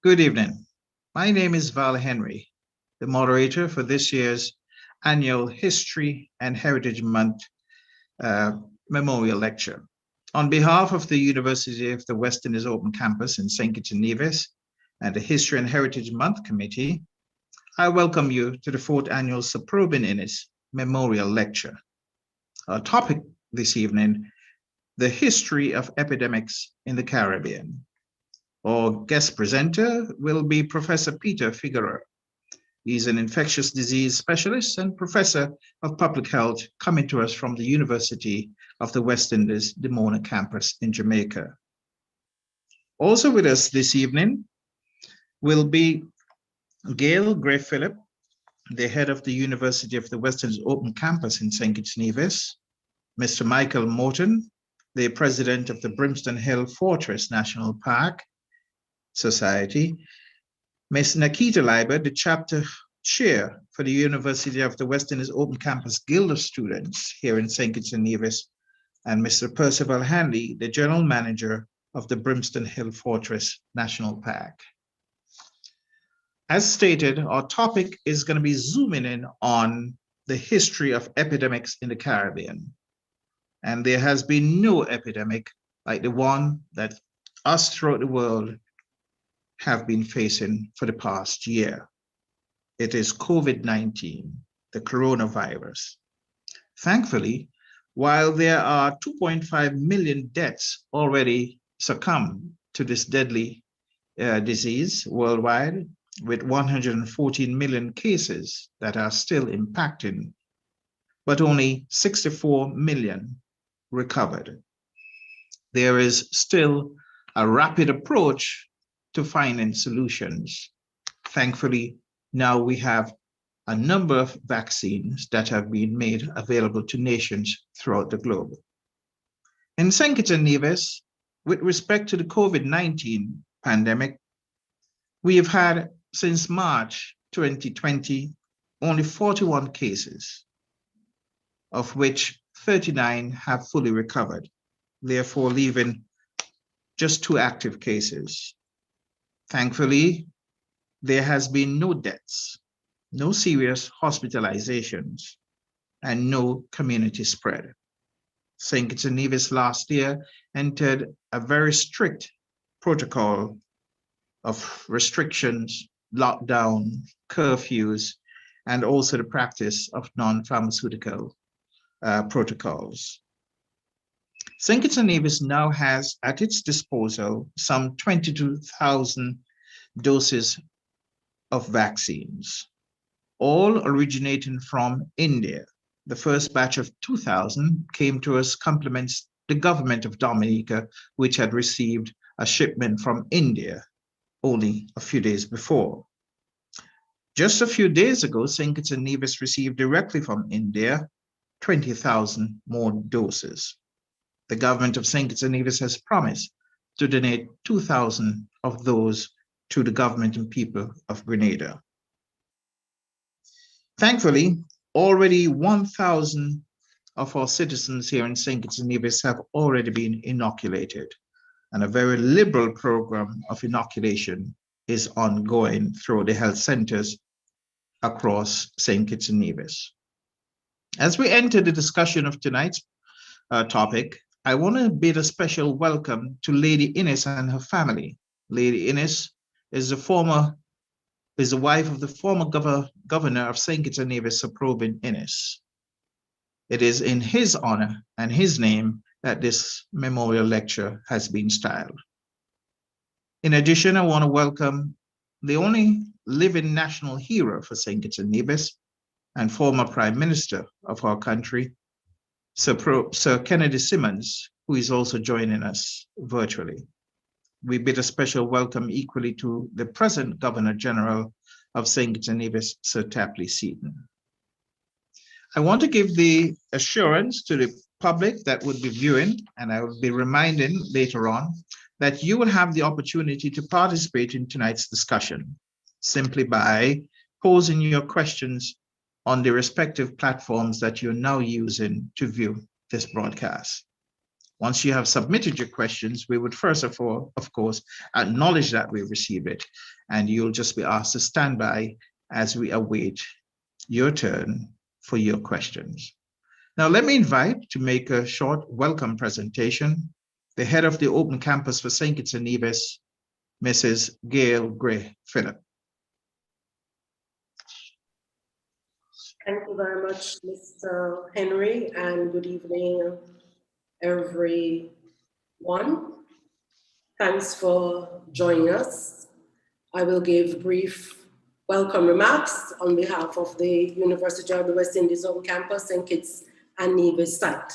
Good evening. My name is Val Henry, the moderator for this year's annual History and Heritage Month uh, Memorial Lecture. On behalf of the University of the West Indies Open Campus in St. Kitts-Nevis and the History and Heritage Month Committee, I welcome you to the fourth annual Probyn Inniss Memorial Lecture. Our topic this evening, the history of epidemics in the Caribbean. Our guest presenter will be Professor Peter Figueroa. He's an infectious disease specialist and professor of public health coming to us from the University of the West Indies, Dimona campus in Jamaica. Also with us this evening will be Gail Gray-Phillip, the head of the University of the West Indies Open Campus in St. Kitts-Nevis, Mr. Michael Morton, the president of the Brimstone Hill Fortress National Park Society, Ms. Nakita Leiber, the chapter chair for the University of the West Indies Open Campus Guild of Students here in St. Kitts-Nevis, and Mr. Percival Hanley, the general manager of the Brimstone Hill Fortress National Park. As stated, our topic is going to be zooming in on the history of epidemics in the Caribbean. And there has been no epidemic like the one that us throughout the world have been facing for the past year. It is COVID-19, the coronavirus. Thankfully, while there are 2.5 million deaths already succumbed to this deadly disease worldwide, with 114 million cases that are still impacting, but only 64 million recovered. There is still a rapid approach to finding solutions. Thankfully, now we have a number of vaccines that have been made available to nations throughout the globe. In St. Kitts-Nevis, with respect to the COVID-19 pandemic, we have had since March 2020 only 41 cases, of which 39 have fully recovered, therefore leaving just 2 active cases. Thankfully, there has been no deaths, no serious hospitalizations, and no community spread. St. Kitts-Nevis last year entered a very strict protocol of restrictions, lockdown, curfews, and also the practice of non-pharmaceutical protocols. St. Kitts-Nevis now has at its disposal some 22,000 doses of vaccines, all originating from India. The first batch of 2,000 came to us compliments the government of Dominica, which had received a shipment from India only a few days before. Just a few days ago, St. Kitts-Nevis received directly from India 20,000 more doses. The government of St. Kitts-Nevis has promised to donate 2,000 of those to the government and people of Grenada. Thankfully, already 1,000 of our citizens here in St. Kitts-Nevis have already been inoculated, and a very liberal program of inoculation is ongoing through the health centers across St. Kitts-Nevis. As we enter the discussion of tonight's topic, I want to bid a special welcome to Lady Inniss and her family. Lady Inniss is the wife of the former governor of St. Kitts-Nevis, Sir Probyn Inniss. It is in his honor and his name that this memorial lecture has been styled. In addition, I want to welcome the only living national hero for St. Kitts-Nevis and former Prime Minister of our country, Sir Kennedy Simmons, who is also joining us virtually. We bid a special welcome equally to the present Governor General of St. Kitts-Nevis, Sir Tapley Seaton. I want to give the assurance to the public that would be viewing, and I will be reminding later on, that you will have the opportunity to participate in tonight's discussion simply by posing your questions on the respective platforms that you're now using to view this broadcast. Once you have submitted your questions, we would first of all, of course, acknowledge that we received it, and you'll just be asked to stand by as we await your turn for your questions. Now, let me invite to make a short welcome presentation the head of the Open Campus for St. Kitts-Nevis, Mrs. Gail Gray Phillip. Thank you very much, Mr. Henry, and good evening, everyone. Thanks for joining us. I will give brief welcome remarks on behalf of the University of the West Indies Open Campus and Kitts and Nevis site.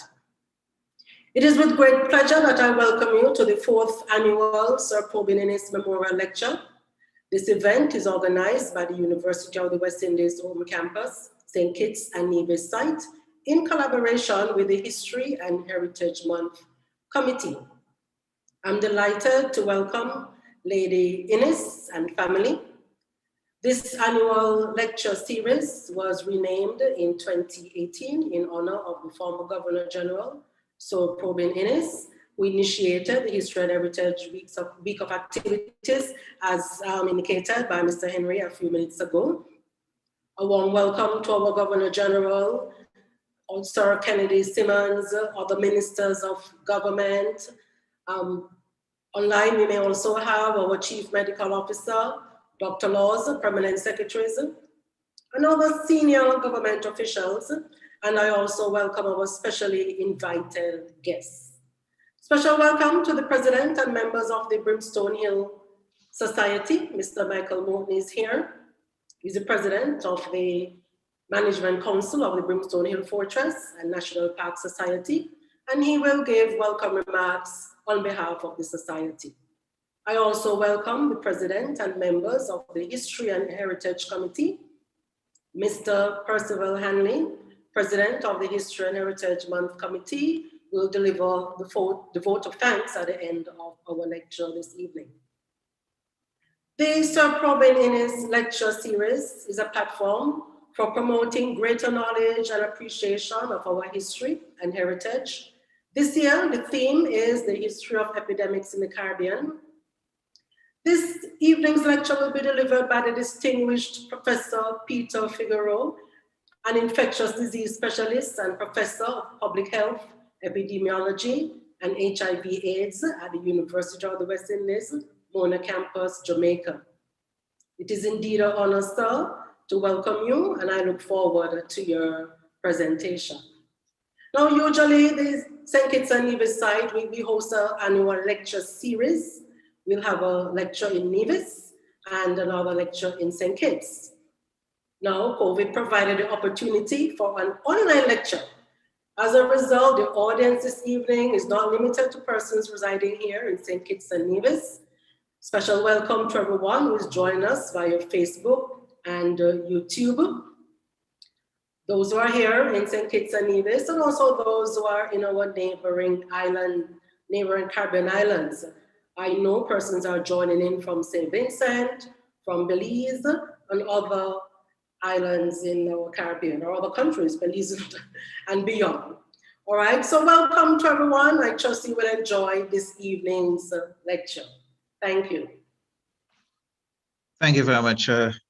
It is with great pleasure that I welcome you to the 4th annual Sir Probyn Inniss Memorial Lecture. This event is organized by the University of the West Indies Open Campus, St. Kitts and Nevis site, in collaboration with the History and Heritage Month Committee. I'm delighted to welcome Lady Inniss and family. This annual lecture series was renamed in 2018 in honor of the former Governor General, Sir Probyn Inniss, who initiated the History and Heritage Week of activities, as indicated by Mr. Henry a few minutes ago. A warm welcome to our Governor General, Sir Kennedy Simmons, other ministers of government. Online, we may also have our Chief Medical Officer, Dr. Laws, Permanent Secretaries, and other senior government officials. And I also welcome our specially invited guests. Special welcome to the President and members of the Brimstone Hill Society. Mr. Michael Morton is here. He's the President of the Management Council of the Brimstone Hill Fortress and National Park Society, and he will give welcome remarks on behalf of the Society. I also welcome the President and members of the History and Heritage Committee. Mr. Percival Hanley, President of the History and Heritage Month Committee, will deliver the vote of thanks at the end of our lecture this evening. The Sir Probyn Inniss Lecture Series is a platform for promoting greater knowledge and appreciation of our history and heritage. This year, the theme is the history of epidemics in the Caribbean. This evening's lecture will be delivered by the distinguished Professor Peter Figueroa, an infectious disease specialist and professor of public health, epidemiology, and HIV/AIDS at the University of the West Indies, Mona Campus, Jamaica. It is indeed an honor, sir, to welcome you, and I look forward to your presentation. Now, usually the St. Kitts and Nevis site, we host an annual lecture series. We'll have a lecture in Nevis and another lecture in St. Kitts. Now, COVID provided the opportunity for an online lecture. As a result, the audience this evening is not limited to persons residing here in St. Kitts and Nevis. Special welcome to everyone who is joining us via Facebook and YouTube. Those who are here in St. Kitts and Nevis, and also those who are in our neighboring Caribbean islands. I know persons are joining in from St. Vincent, from Belize, and other islands in our Caribbean, or other countries, Belize and beyond. All right, so welcome to everyone. I trust you will enjoy this evening's lecture. Thank you. Thank you very much,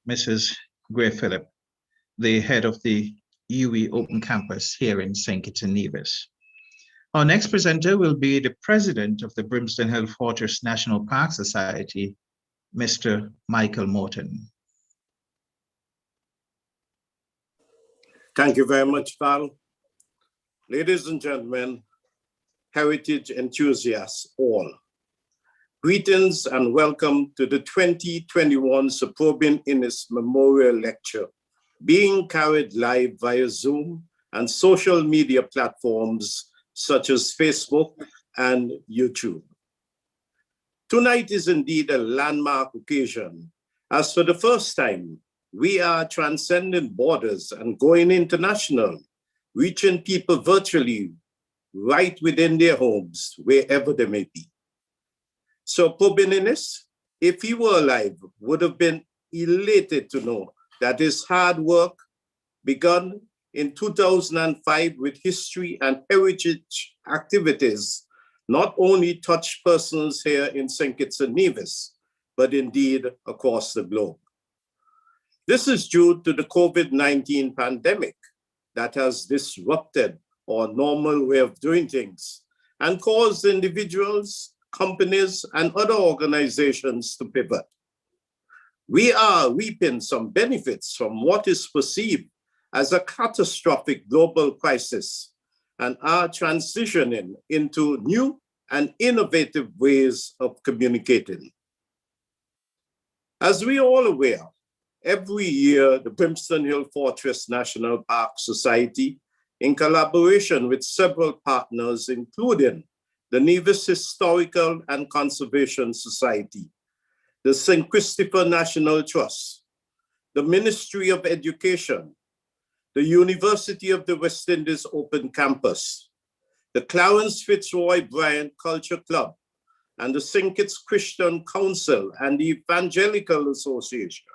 Mrs. Gray Phillip, the head of the UE Open Campus here in St. Kitts and Nevis. Our next presenter will be the president of the Brimstone Hill Fortress National Park Society, Mr. Michael Morton. Thank you very much, Val. Ladies and gentlemen, heritage enthusiasts all, greetings and welcome to the 2021 Sir Probyn Inniss Memorial Lecture, being carried live via Zoom and social media platforms such as Facebook and YouTube. Tonight is indeed a landmark occasion, as for the first time, we are transcending borders and going international, reaching people virtually right within their homes, wherever they may be. So Probyn Inniss, if he were alive, would have been elated to know that his hard work begun in 2005 with history and heritage activities not only touch persons here in St. Kitts-Nevis, but indeed across the globe. This is due to the COVID-19 pandemic that has disrupted our normal way of doing things and caused individuals, companies, and other organizations to pivot. We are reaping some benefits from what is perceived as a catastrophic global crisis and are transitioning into new and innovative ways of communicating. As we are all aware, every year the Brimstone Hill Fortress National Park Society, in collaboration with several partners, including the Nevis Historical and Conservation Society, the St. Christopher National Trust, the Ministry of Education, the University of the West Indies Open Campus, the Clarence Fitzroy Bryant Culture Club, and the St. Kitts Christian Council and the Evangelical Association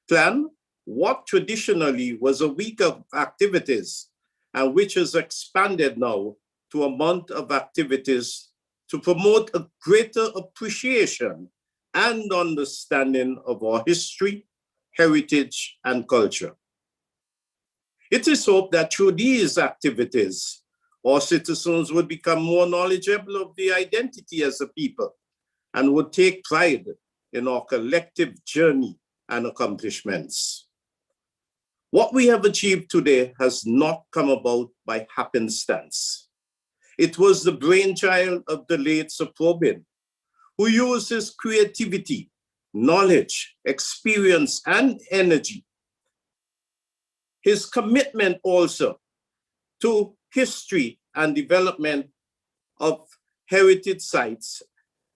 plan what traditionally was a week of activities and which has expanded now to a month of activities to promote a greater appreciation and understanding of our history, heritage, and culture. It is hoped that through these activities, our citizens would become more knowledgeable of their identity as a people and would take pride in our collective journey and accomplishments. What we have achieved today has not come about by happenstance. It was the brainchild of the late Sir Probyn, who used his creativity, knowledge, experience, and energy. His commitment also to history and development of heritage sites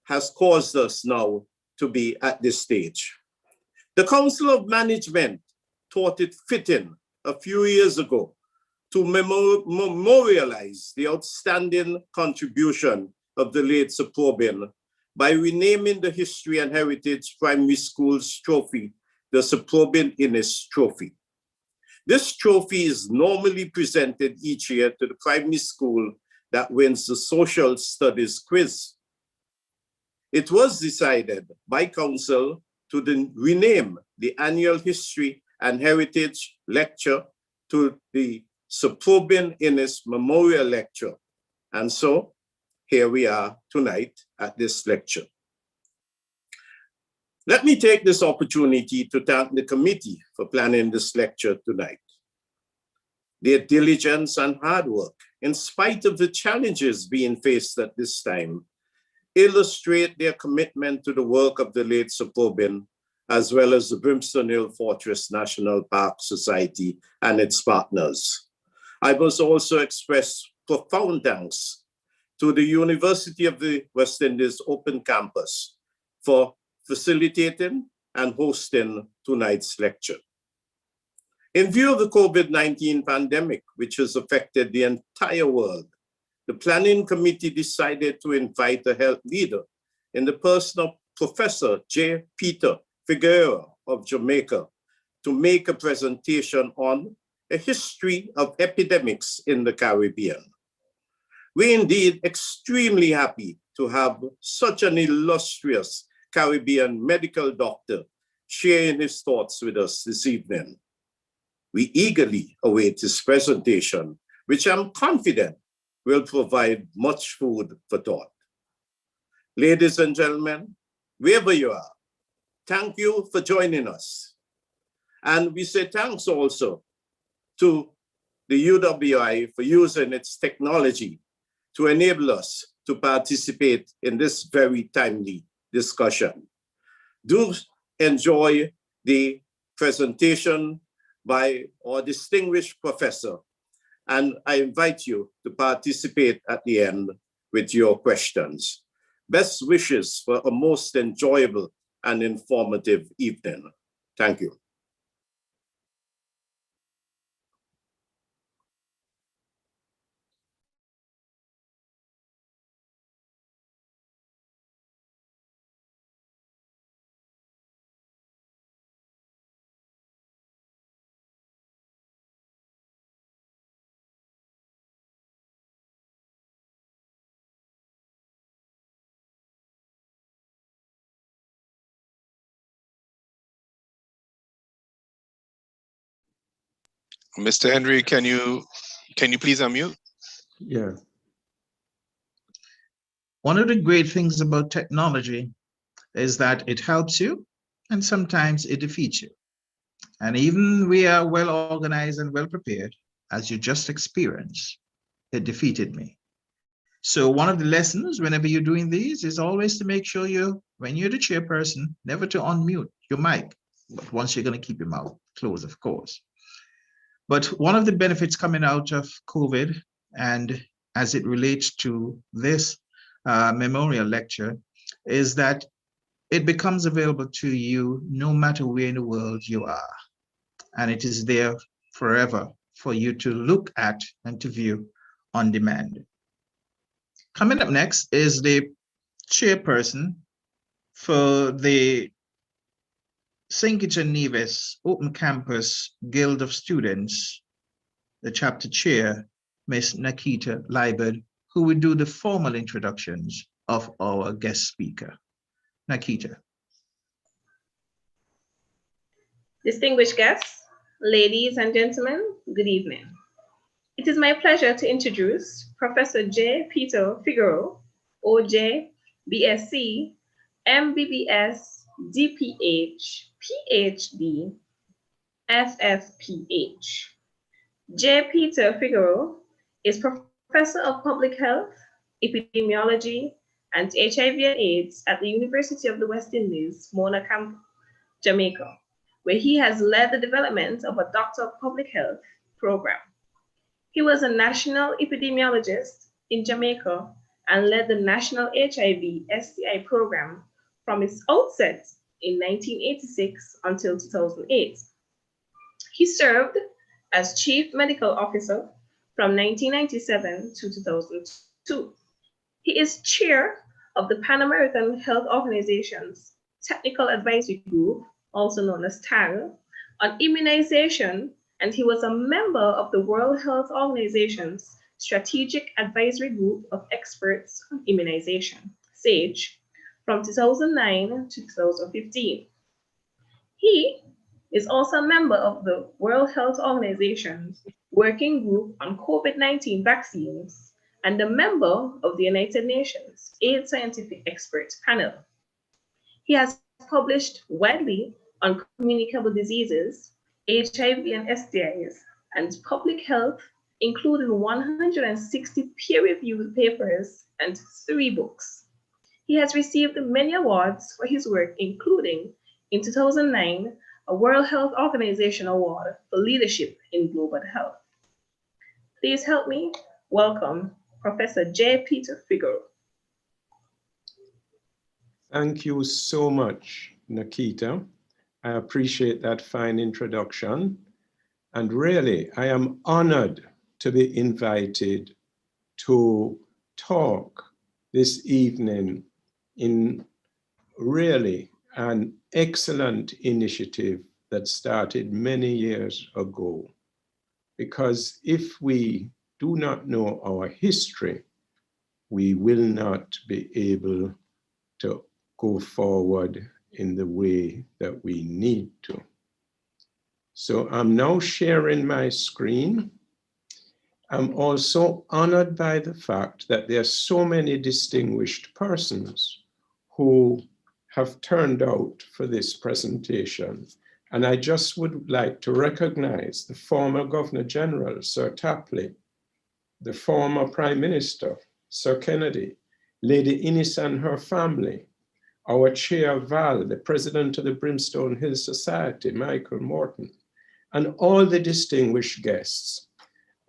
has caused us now to be at this stage. The Council of Management thought it fitting a few years ago to memorialize the outstanding contribution of the late Sir Probyn by renaming the History and Heritage Primary Schools Trophy the Sir Probyn Inniss Trophy. This trophy is normally presented each year to the primary school that wins the social studies quiz. It was decided by council to rename the annual History and Heritage Lecture to the Sir Probyn Inniss Memorial Lecture. And so here we are tonight at this lecture. Let me take this opportunity to thank the committee for planning this lecture tonight. Their diligence and hard work, in spite of the challenges being faced at this time, illustrate their commitment to the work of the late Sir Probyn, as well as the Brimstone Hill Fortress National Park Society and its partners. I must also express profound thanks to the University of the West Indies Open Campus for facilitating and hosting tonight's lecture. In view of the COVID-19 pandemic, which has affected the entire world, the planning committee decided to invite a health leader in the person of Professor J. Peter Figueroa of Jamaica to make a presentation on a history of epidemics in the Caribbean. We're indeed extremely happy to have such an illustrious Caribbean medical doctor sharing his thoughts with us this evening. We eagerly await his presentation, which I'm confident will provide much food for thought. Ladies and gentlemen, wherever you are, thank you for joining us. And we say thanks also to the UWI for using its technology to enable us to participate in this very timely discussion. Do enjoy the presentation by our distinguished professor, and I invite you to participate at the end with your questions. Best wishes for a most enjoyable and informative evening. Thank you. Mr. Henry, can you please unmute? Yeah. One of the great things about technology is that it helps you and sometimes it defeats you. And even we are well organized and well prepared, as you just experienced, it defeated me. So one of the lessons whenever you're doing these is always to make sure when you're the chairperson, never to unmute your mic, but once you're going to keep your mouth closed, of course. But one of the benefits coming out of COVID, and as it relates to this memorial lecture, is that it becomes available to you no matter where in the world you are. And it is there forever for you to look at and to view on demand. Coming up next is the chairperson for the St. Kitts-Nevis Open Campus Guild of Students, the chapter chair, Ms. Nakita Liebert, who will do the formal introductions of our guest speaker. Nakita. Distinguished guests, ladies and gentlemen, good evening. It is my pleasure to introduce Professor J. Peter Figueroa, OJ, BSc, MBBS, DPH, PhD, FFPH. J. Peter Figueroa is Professor of Public Health, Epidemiology, and HIV and AIDS at the University of the West Indies, Mona Camp, Jamaica, where he has led the development of a Doctor of Public Health program. He was a national epidemiologist in Jamaica and led the National HIV/STI program from its outset in 1986 until 2008. He served as Chief Medical Officer from 1997 to 2002. He is chair of the Pan American Health Organization's Technical Advisory Group, also known as TAG, on immunization, and he was a member of the World Health Organization's Strategic Advisory Group of Experts on Immunization, SAGE, from 2009 to 2015. He is also a member of the World Health Organization's Working Group on COVID-19 vaccines and a member of the United Nations AIDS Scientific Experts Panel. He has published widely on communicable diseases, HIV and STIs, and public health, including 160 peer-reviewed papers and 3 books. He has received many awards for his work, including, in 2009, a World Health Organization Award for Leadership in Global Health. Please help me welcome Professor J. Peter Figueroa. Thank you so much, Nakita. I appreciate that fine introduction. And really, I am honored to be invited to talk this evening in really an excellent initiative that started many years ago. Because if we do not know our history, we will not be able to go forward in the way that we need to. So I'm now sharing my screen. I'm also honored by the fact that there are so many distinguished persons who have turned out for this presentation. And I just would like to recognize the former Governor General, Sir Tapley, the former Prime Minister, Sir Kennedy, Lady Inniss and her family, our Chair Val, the President of the Brimstone Hill Society, Michael Morton, and all the distinguished guests,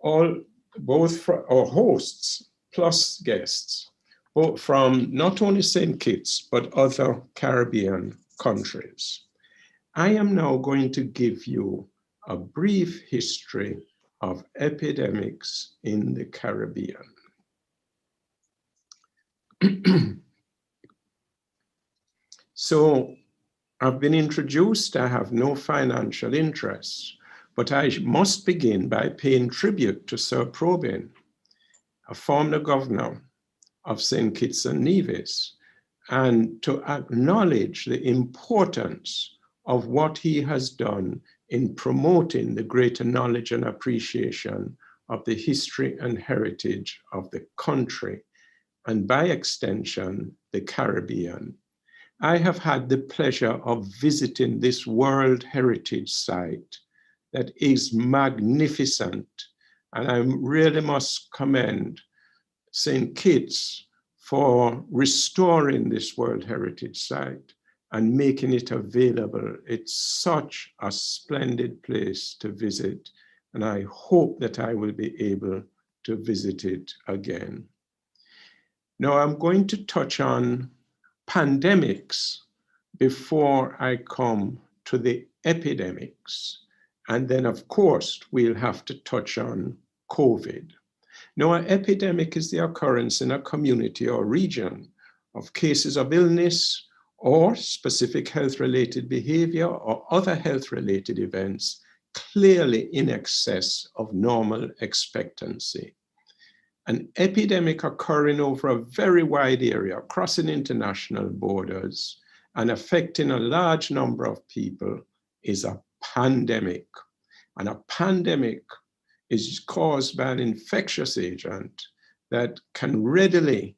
both our hosts plus guests, both from not only St. Kitts, but other Caribbean countries. I am now going to give you a brief history of epidemics in the Caribbean. So I've been introduced, I have no financial interest, but I must begin by paying tribute to Sir Probyn, a former governor of St. Kitts and Nevis, and to acknowledge the importance of what he has done in promoting the greater knowledge and appreciation of the history and heritage of the country, and by extension, the Caribbean. I have had the pleasure of visiting this World Heritage Site that is magnificent, and I really must commend St. Kitts for restoring this World Heritage Site and making it available. It's such a splendid place to visit, and I hope that I will be able to visit it again. Now I'm going to touch on pandemics before I come to the epidemics. And then of course, we'll have to touch on COVID. Now, an epidemic is the occurrence in a community or region of cases of illness or specific health-related behavior or other health-related events clearly in excess of normal expectancy. An epidemic occurring over a very wide area, crossing international borders and affecting a large number of people is a pandemic. And a pandemic is caused by an infectious agent that can readily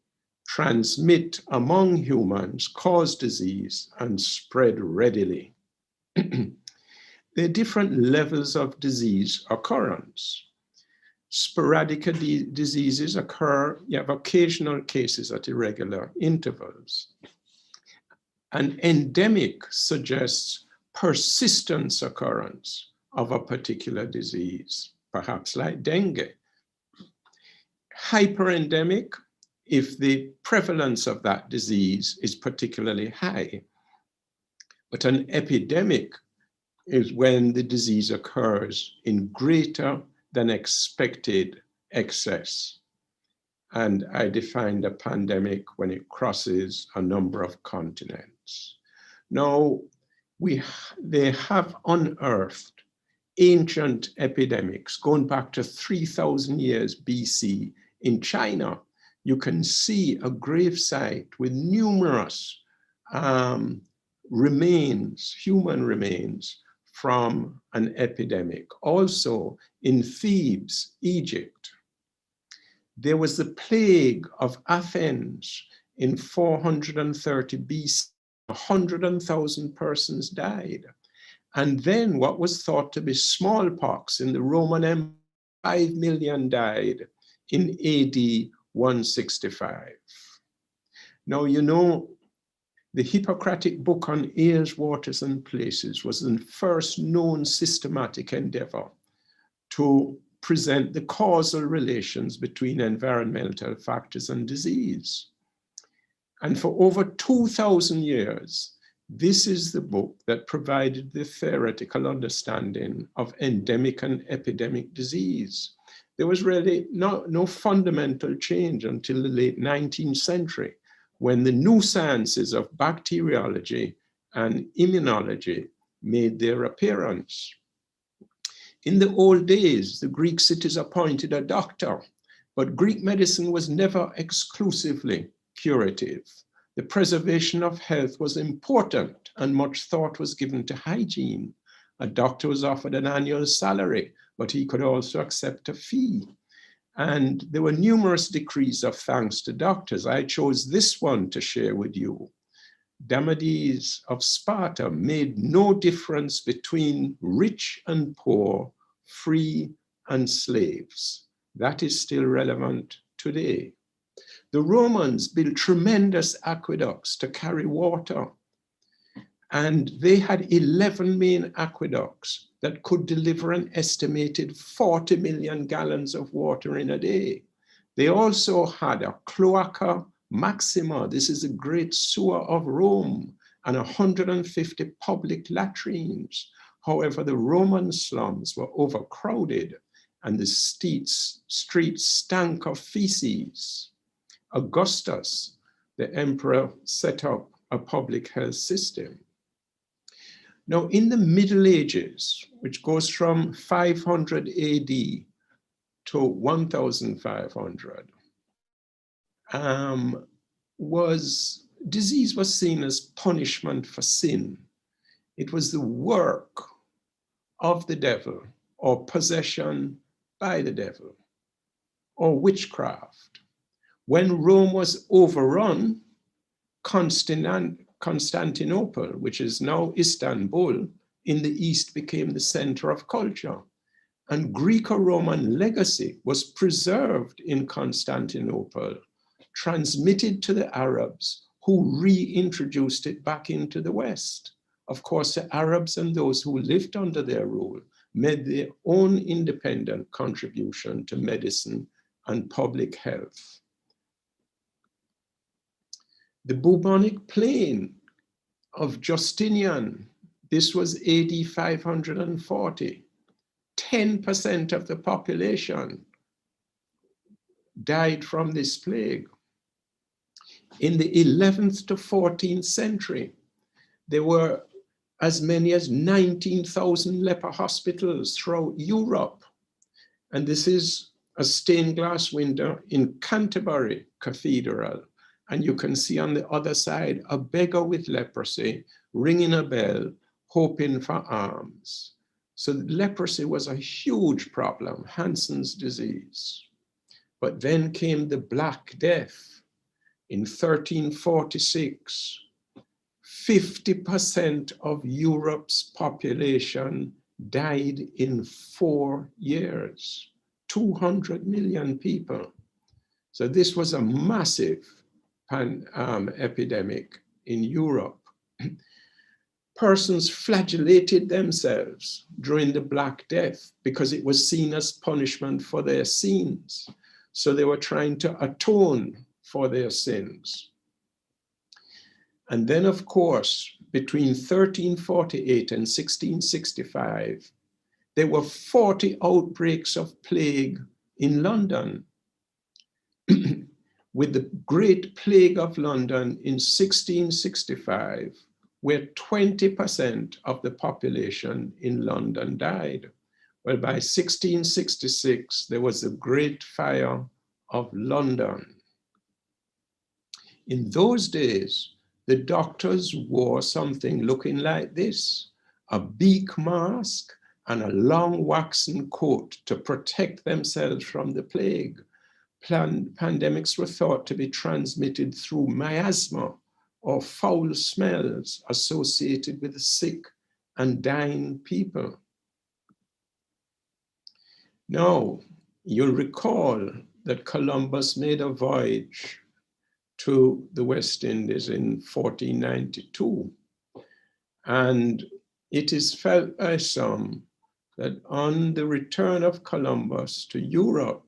transmit among humans, cause disease, and spread readily. There are different levels of disease occurrence. Sporadic diseases occur, you have occasional cases at irregular intervals. An endemic suggests persistence occurrence of a particular disease, perhaps like dengue. Hyperendemic, if the prevalence of that disease is particularly high. But an epidemic is when the disease occurs in greater than expected excess. And I defined a pandemic when it crosses a number of continents. Now, they have unearthed ancient epidemics going back to 3,000 years BC in China. You can see a grave site with numerous remains, human remains from an epidemic. Also in Thebes, Egypt, there was the plague of Athens in 430 BC. 100,000 persons died. And then what was thought to be smallpox in the Roman Empire, 5 million died in AD 165. Now, you know, the Hippocratic Book on Airs, Waters, and Places was the first known systematic endeavor to present the causal relations between environmental factors and disease. And for over 2,000 years, this is the book that provided the theoretical understanding of endemic and epidemic disease. There was really no fundamental change until the late 19th century, when the new sciences of bacteriology and immunology made their appearance. In the old days, the Greek cities appointed a doctor, but Greek medicine was never exclusively curative. The preservation of health was important, and much thought was given to hygiene. A doctor was offered an annual salary, but he could also accept a fee. And there were numerous decrees of thanks to doctors. I chose this one to share with you. Damocles of Sparta made no difference between rich and poor, free and slaves. That is still relevant today. The Romans built tremendous aqueducts to carry water, and they had 11 main aqueducts that could deliver an estimated 40 million gallons of water in a day. They also had a cloaca maxima, this is a great sewer of Rome, and 150 public latrines. However, the Roman slums were overcrowded and the streets stank of feces. Augustus, the emperor, set up a public health system. Now, in the Middle Ages, which goes from 500 AD to 1500, disease was seen as punishment for sin. It was the work of the devil or possession by the devil or witchcraft. When Rome was overrun, Constantinople, which is now Istanbul, in the east became the center of culture. And Greco-Roman legacy was preserved in Constantinople, transmitted to the Arabs, who reintroduced it back into the West. Of course, the Arabs and those who lived under their rule made their own independent contribution to medicine and public health. The bubonic plague of Justinian, this was AD 540. 10% of the population died from this plague. In the 11th to 14th century, there were as many as 19,000 leper hospitals throughout Europe. And this is a stained glass window in Canterbury Cathedral. And you can see on the other side a beggar with leprosy ringing a bell, hoping for alms. So leprosy was a huge problem, Hansen's disease. But then came the Black Death in 1346. 50% of Europe's population died in 4 years, 200 million people. So this was a massive epidemic in Europe. Persons flagellated themselves during the Black Death because it was seen as punishment for their sins. So they were trying to atone for their sins. And then, of course, between 1348 and 1665, there were 40 outbreaks of plague in London. With the Great Plague of London in 1665, where 20% of the population in London died. Well, by 1666, there was the Great Fire of London. In those days, the doctors wore something looking like this, a beak mask and a long waxen coat to protect themselves from the plague. Pandemics were thought to be transmitted through miasma or foul smells associated with the sick and dying people. Now, you'll recall that Columbus made a voyage to the West Indies in 1492. And it is felt by some that on the return of Columbus to Europe,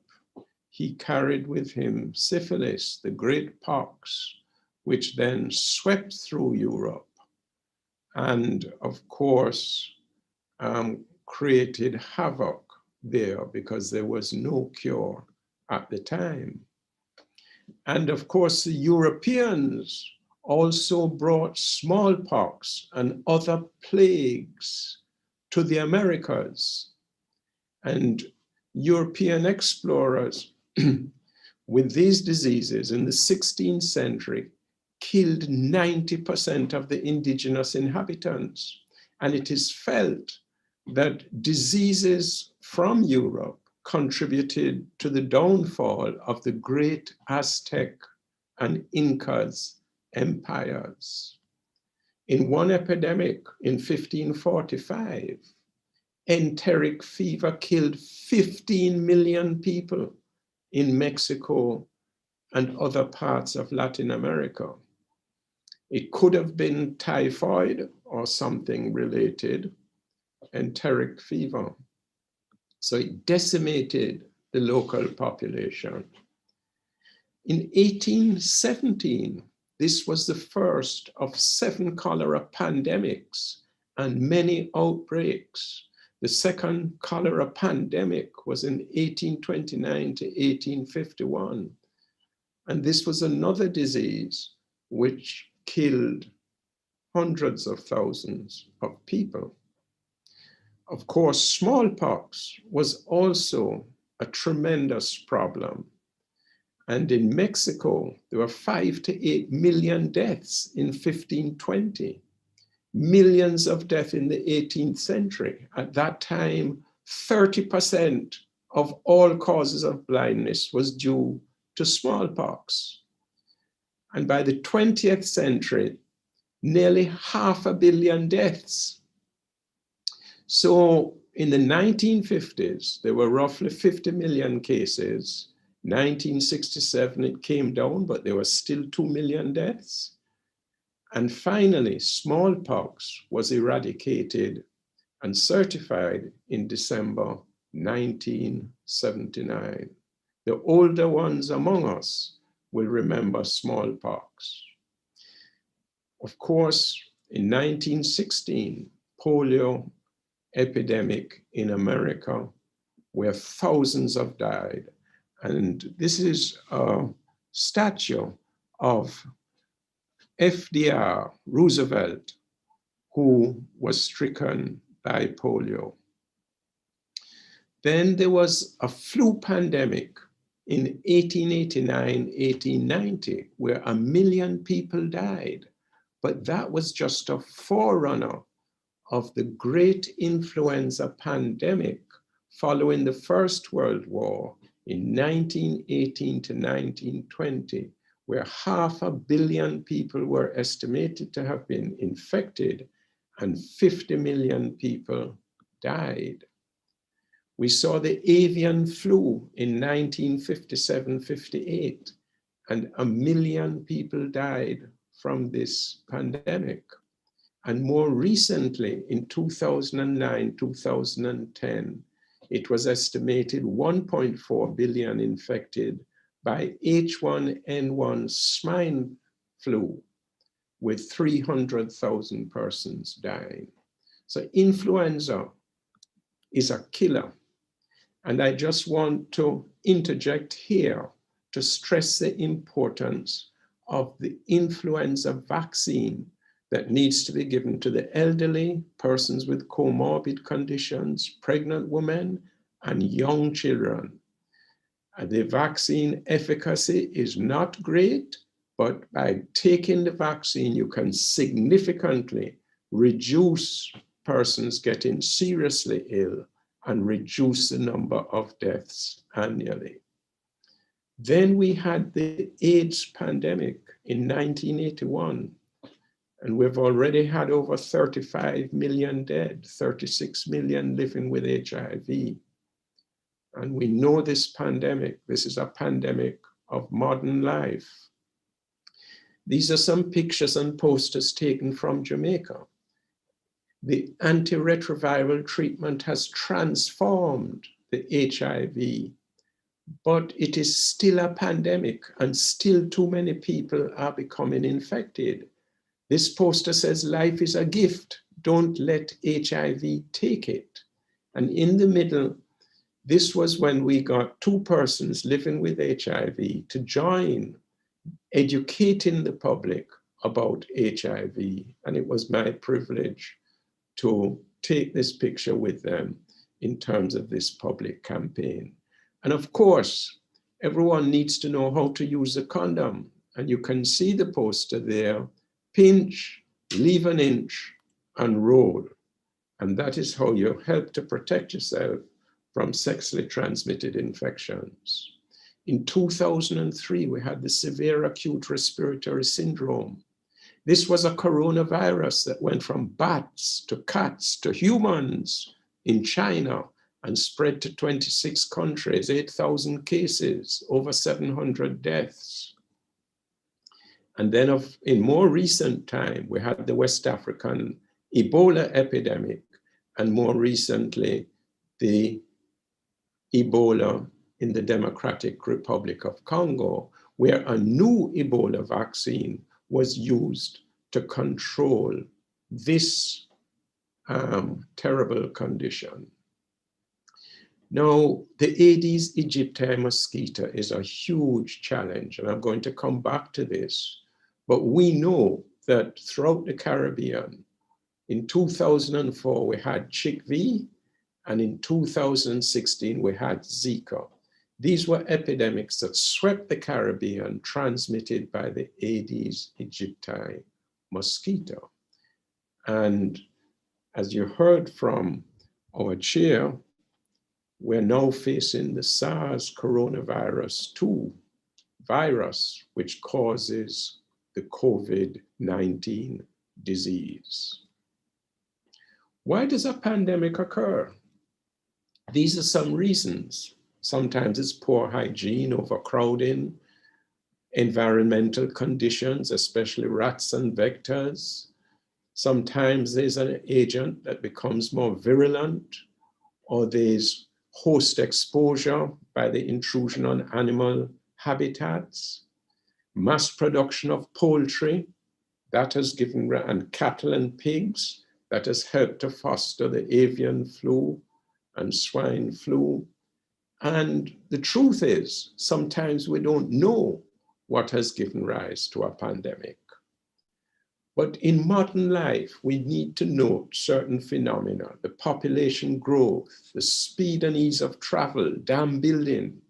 he carried with him syphilis, the great pox, which then swept through Europe and, of course, created havoc there because there was no cure at the time. And of course, the Europeans also brought smallpox and other plagues to the Americas. And European explorers with these diseases in the 16th century killed 90% of the indigenous inhabitants. And it is felt that diseases from Europe contributed to the downfall of the great Aztec and Incas empires. In one epidemic in 1545, enteric fever killed 15 million people in Mexico and other parts of Latin America. It could have been typhoid or something related, enteric fever. So it decimated the local population. In 1817, this was the first of 7 cholera pandemics and many outbreaks. The second cholera pandemic was in 1829 to 1851. And this was another disease which killed hundreds of thousands of people. Of course, smallpox was also a tremendous problem. And in Mexico, there were 5 to 8 million deaths in 1520. millions of deaths in the 18th century. At that time, 30% of all causes of blindness was due to smallpox. And by the 20th century, nearly 500 million deaths. So in the 1950s, there were roughly 50 million cases. 1967, it came down, but there were still 2 million deaths. And finally, smallpox was eradicated and certified in December 1979. The older ones among us will remember smallpox. Of course, in 1916, polio epidemic in America, where thousands have died. And this is a statue of FDR, Roosevelt, who was stricken by polio. Then there was a flu pandemic in 1889, 1890, where 1 million people died. But that was just a forerunner of the great influenza pandemic following the First World War in 1918 to 1920, where 500 million people were estimated to have been infected and 50 million people died. We saw the avian flu in 1957-58, and 1 million people died from this pandemic. And more recently, in 2009, 2010, it was estimated 1.4 billion infected by H1N1 swine flu, with 300,000 persons dying. So influenza is a killer. And I just want to interject here to stress the importance of the influenza vaccine that needs to be given to the elderly, persons with comorbid conditions, pregnant women, and young children. The vaccine efficacy is not great, but by taking the vaccine, you can significantly reduce persons getting seriously ill and reduce the number of deaths annually. Then we had the AIDS pandemic in 1981. And we've already had over 35 million dead, 36 million living with HIV. And we know this pandemic, this is a pandemic of modern life. These are some pictures and posters taken from Jamaica. The antiretroviral treatment has transformed the HIV, but it is still a pandemic and still too many people are becoming infected. This poster says, life is a gift, don't let HIV take it. And in the middle, this was when we got 2 persons living with HIV to join educating the public about HIV. And it was my privilege to take this picture with them in terms of this public campaign. And of course, everyone needs to know how to use a condom. And you can see the poster there. Pinch, leave an inch, and roll. And that is how you help to protect yourself from sexually transmitted infections. In 2003, we had the severe acute respiratory syndrome. This was a coronavirus that went from bats to cats to humans in China and spread to 26 countries, 8,000 cases, over 700 deaths. And then in more recent time, we had the West African Ebola epidemic, and more recently, the Ebola in the Democratic Republic of Congo, where a new Ebola vaccine was used to control this terrible condition. Now, the Aedes aegypti mosquito is a huge challenge, and I'm going to come back to this. But we know that throughout the Caribbean, in 2004, we had chickpea, and in 2016, we had Zika. These were epidemics that swept the Caribbean, transmitted by the Aedes aegypti mosquito. And as you heard from our chair, we're now facing the SARS coronavirus 2 virus, which causes the COVID-19 disease. Why does a pandemic occur? These are some reasons. Sometimes it's poor hygiene, overcrowding, environmental conditions, especially rats and vectors. Sometimes there's an agent that becomes more virulent, or there's host exposure by the intrusion on animal habitats, mass production of poultry that has given, and cattle and pigs, that has helped to foster the avian flu and swine flu. And the truth is, sometimes we don't know what has given rise to a pandemic. But in modern life, we need to note certain phenomena: the population growth, the speed and ease of travel, dam building,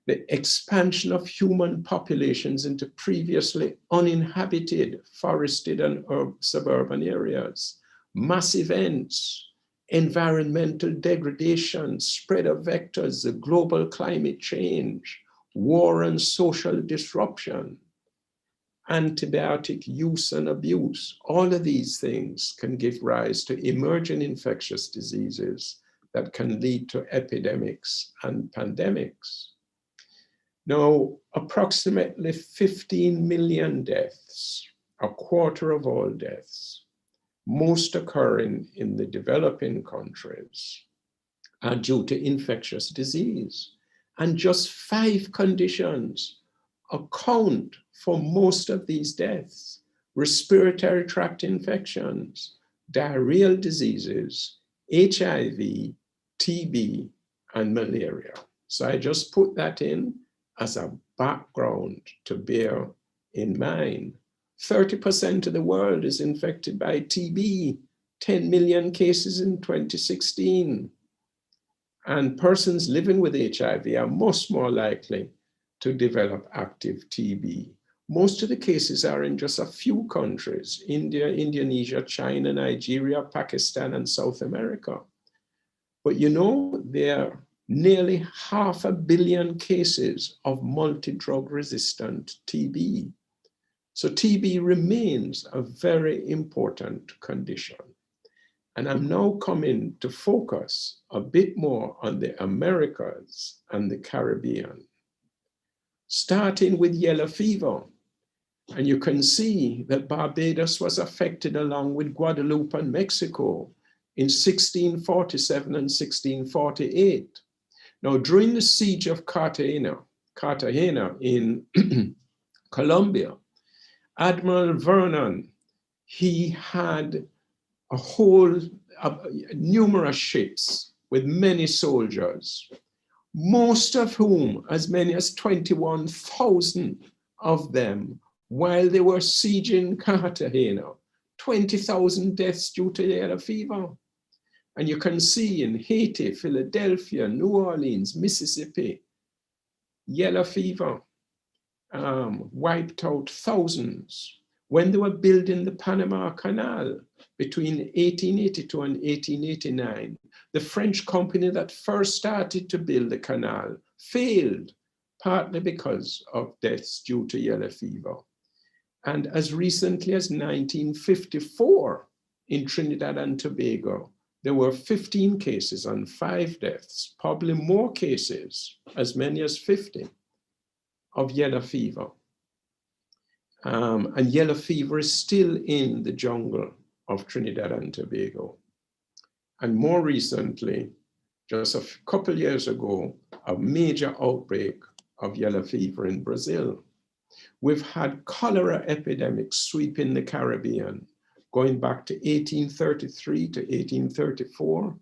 the expansion of human populations into previously uninhabited, forested and suburban areas, mass events, environmental degradation, spread of vectors, the global climate change, war and social disruption, antibiotic use and abuse. All of these things can give rise to emerging infectious diseases that can lead to epidemics and pandemics. Now, approximately 15 million deaths, a quarter of all deaths, most occurring in the developing countries, are due to infectious disease. And just 5 conditions account for most of these deaths: respiratory tract infections, diarrheal diseases, HIV, TB, and malaria. So I just put that in as a background to bear in mind. 30% of the world is infected by TB, 10 million cases in 2016. And persons living with HIV are much more likely to develop active TB. Most of the cases are in just a few countries: India, Indonesia, China, Nigeria, Pakistan, and South America. But you know, there are nearly 500 million cases of multi-drug resistant TB. So TB remains a very important condition. And I'm now coming to focus a bit more on the Americas and the Caribbean, starting with yellow fever. And you can see that Barbados was affected along with Guadeloupe and Mexico in 1647 and 1648. Now, during the siege of Cartagena in Colombia, Admiral Vernon, he had numerous ships with many soldiers, most of whom, as many as 21,000 of them, while they were sieging Cartagena, 20,000 deaths due to yellow fever. And you can see in Haiti, Philadelphia, New Orleans, Mississippi, yellow fever wiped out thousands. When they were building the Panama Canal between 1882 and 1889, the French company that first started to build the canal failed, partly because of deaths due to yellow fever. And as recently as 1954, in Trinidad and Tobago, there were 15 cases and 5 deaths, probably more cases, as many as 50, of yellow fever. And yellow fever is still in the jungle of Trinidad and Tobago. And more recently, just a couple years ago, a major outbreak of yellow fever in Brazil. We've had cholera epidemics sweeping the Caribbean, going back to 1833 to 1834.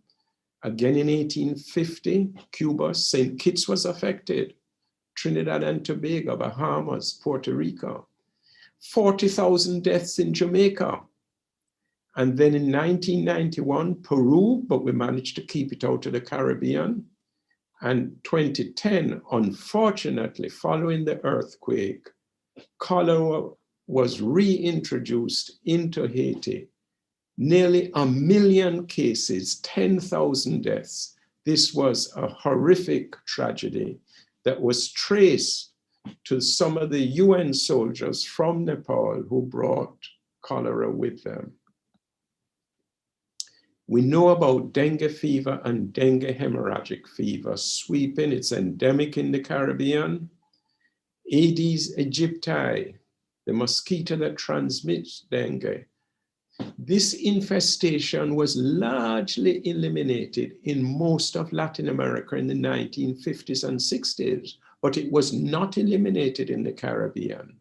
Again in 1850, Cuba, St. Kitts was affected. Trinidad and Tobago, Bahamas, Puerto Rico. 40,000 deaths in Jamaica. And then in 1991, Peru, but we managed to keep it out of the Caribbean. And 2010, unfortunately, following the earthquake, cholera was reintroduced into Haiti. nearly 1 million cases, 10,000 deaths. This was a horrific tragedy that was traced to some of the UN soldiers from Nepal who brought cholera with them. We know about dengue fever and dengue hemorrhagic fever sweeping. It's endemic in the Caribbean. Aedes aegypti, the mosquito that transmits dengue. This infestation was largely eliminated in most of Latin America in the 1950s and 60s, but it was not eliminated in the Caribbean.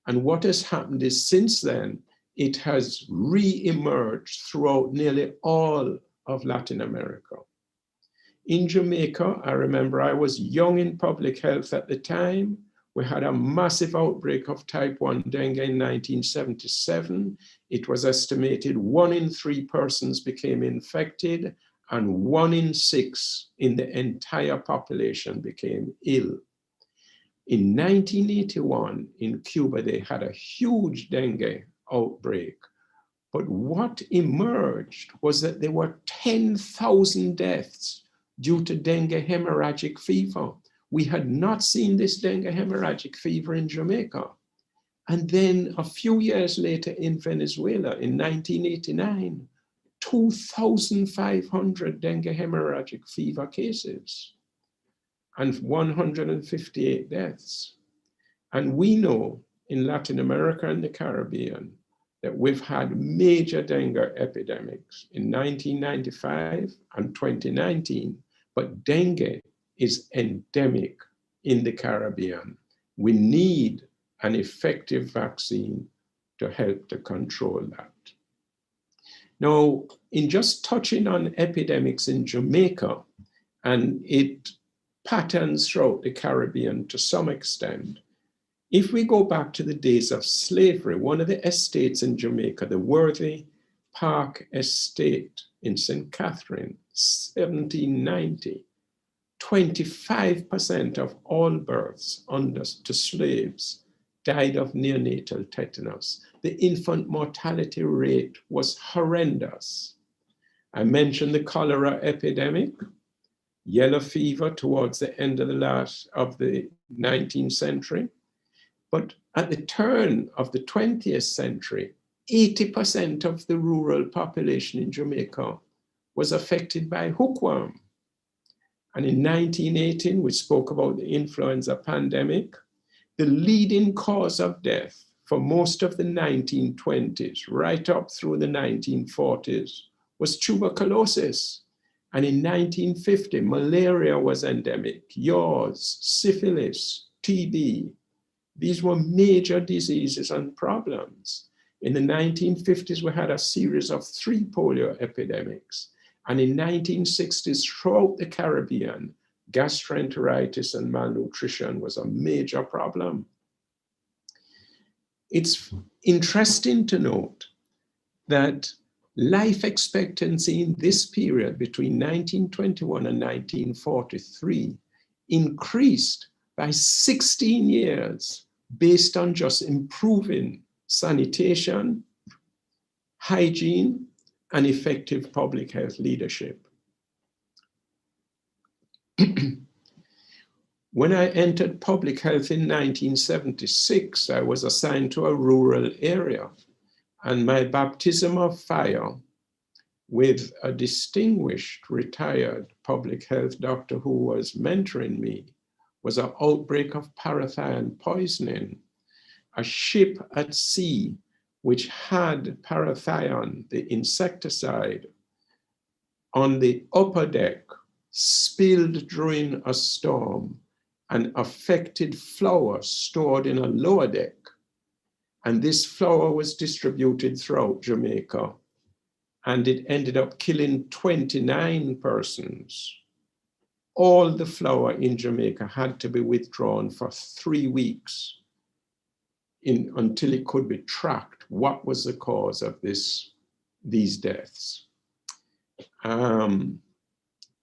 And what has happened is since then, it has re-emerged throughout nearly all of Latin America. In Jamaica, I remember I was young in public health at the time. We had a massive outbreak of type 1 dengue in 1977. It was estimated 1 in 3 persons became infected and 1 in 6 in the entire population became ill. In 1981, in Cuba, they had a huge dengue outbreak. But what emerged was that there were 10,000 deaths due to dengue hemorrhagic fever. We had not seen this dengue hemorrhagic fever in Jamaica. And then a few years later in Venezuela, in 1989, 2,500 dengue hemorrhagic fever cases and 158 deaths. And we know in Latin America and the Caribbean that we've had major dengue epidemics in 1995 and 2019, but dengue is endemic in the Caribbean. We need an effective vaccine to help to control that. Now, in just touching on epidemics in Jamaica, and it patterns throughout the Caribbean to some extent, if we go back to the days of slavery, one of the estates in Jamaica, the Worthy Park Estate in St. Catherine, 1790, 25% of all births to slaves died of neonatal tetanus. The infant mortality rate was horrendous. I mentioned the cholera epidemic, yellow fever towards the end of the 19th century. But at the turn of the 20th century, 80% of the rural population in Jamaica was affected by hookworm. And in 1918, we spoke about the influenza pandemic. The leading cause of death for most of the 1920s, right up through the 1940s, was tuberculosis. And in 1950, malaria was endemic, yaws, syphilis, TB. These were major diseases and problems. In the 1950s, we had a series of 3 polio epidemics. And in 1960s, throughout the Caribbean, gastroenteritis and malnutrition was a major problem. It's interesting to note that life expectancy in this period between 1921 and 1943 increased by 16 years based on just improving sanitation, hygiene, and effective public health leadership. When I entered public health in 1976, I was assigned to a rural area, and my baptism of fire with a distinguished retired public health doctor who was mentoring me was an outbreak of parathion poisoning. A ship at sea which had parathion, the insecticide, on the upper deck spilled during a storm and affected flour stored in a lower deck. And this flour was distributed throughout Jamaica, and it ended up killing 29 persons. All the flour in Jamaica had to be withdrawn for 3 weeks until it could be tracked what was the cause of these deaths.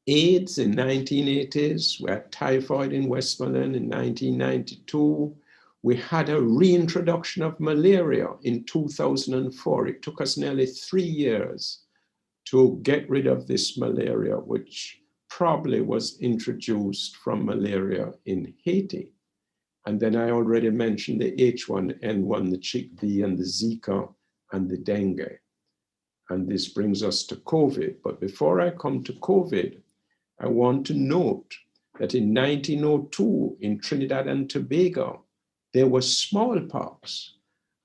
AIDS in 1980s, we had typhoid in Westmoreland in 1992. We had a reintroduction of malaria in 2004. It took us nearly 3 years to get rid of this malaria, which probably was introduced from malaria in Haiti. And then I already mentioned the H1N1, the chickpea and the Zika and the dengue. And this brings us to COVID. But before I come to COVID, I want to note that in 1902 in Trinidad and Tobago, there was smallpox,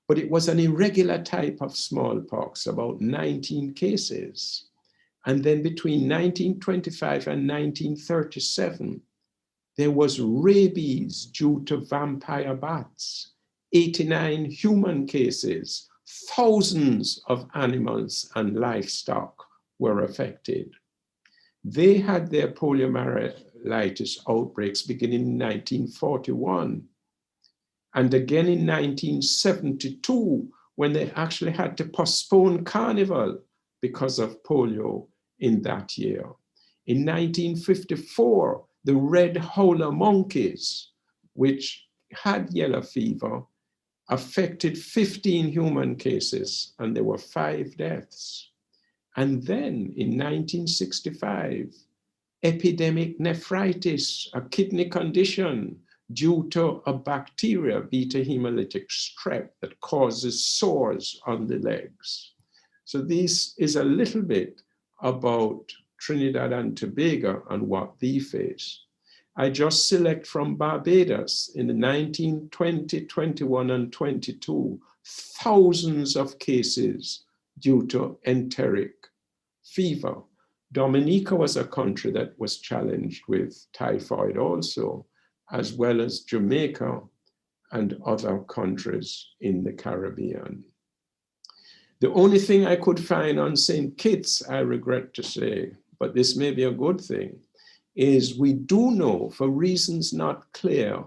but it was an irregular type of smallpox, about 19 cases. And then between 1925 and 1937, there was rabies due to vampire bats, 89 human cases, thousands of animals and livestock were affected. They had their poliomyelitis outbreaks beginning in 1941. And again in 1972, when they actually had to postpone Carnival because of polio in that year. In 1954, the red howler monkeys, which had yellow fever, affected 15 human cases, and there were 5 deaths. And then in 1965, epidemic nephritis, a kidney condition due to a bacteria, beta hemolytic strep, that causes sores on the legs. So this is a little bit about Trinidad and Tobago and what they face. I just select from Barbados in the 1920, 21, and 22, thousands of cases due to enteric fever. Dominica was a country that was challenged with typhoid also, as well as Jamaica and other countries in the Caribbean. The only thing I could find on St. Kitts, I regret to say, but this may be a good thing, is we do know, for reasons not clear,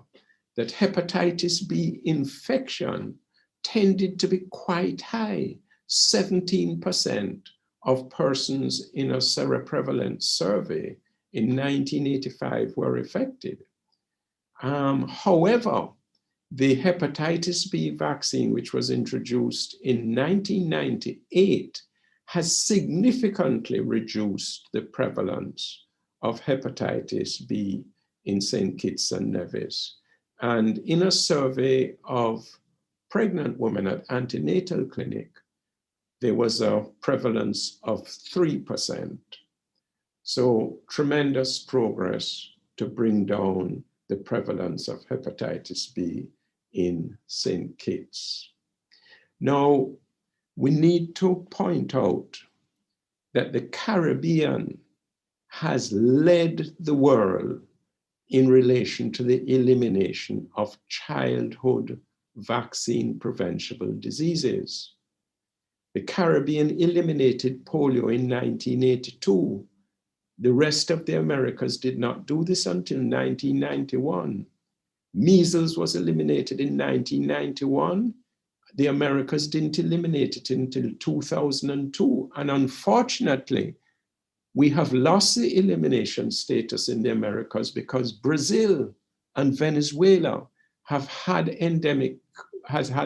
that hepatitis B infection tended to be quite high. 17% of persons in a seroprevalence survey in 1985 were affected. However, the hepatitis B vaccine, which was introduced in 1998, has significantly reduced the prevalence of hepatitis B in St. Kitts and Nevis. And in a survey of pregnant women at antenatal clinic, there was a prevalence of 3%. So tremendous progress to bring down the prevalence of hepatitis B in St. Kitts. Now, we need to point out that the Caribbean has led the world in relation to the elimination of childhood vaccine preventable diseases. The Caribbean eliminated polio in 1982. The rest of the Americas did not do this until 1991. Measles was eliminated in 1991. The Americas didn't eliminate it until 2002. And unfortunately, we have lost the elimination status in the Americas because Brazil and Venezuela have had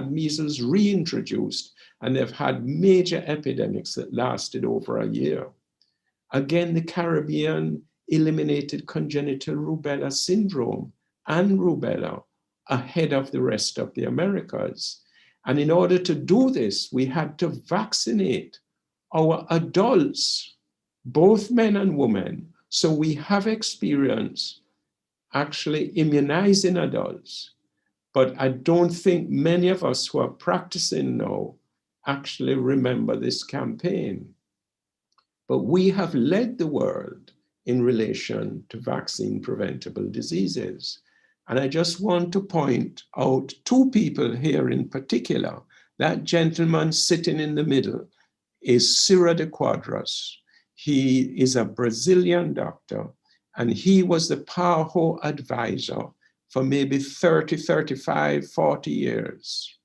measles reintroduced, and they've had major epidemics that lasted over a year. Again, the Caribbean eliminated congenital rubella syndrome and rubella ahead of the rest of the Americas. And in order to do this, we had to vaccinate our adults, both men and women. So we have experience actually immunizing adults. But I don't think many of us who are practicing now actually remember this campaign. But we have led the world in relation to vaccine preventable diseases. And I just want to point out 2 people here in particular. That gentleman sitting in the middle is Cira de Quadras. He is a Brazilian doctor, and he was the PAHO advisor for maybe 30, 35, 40 years.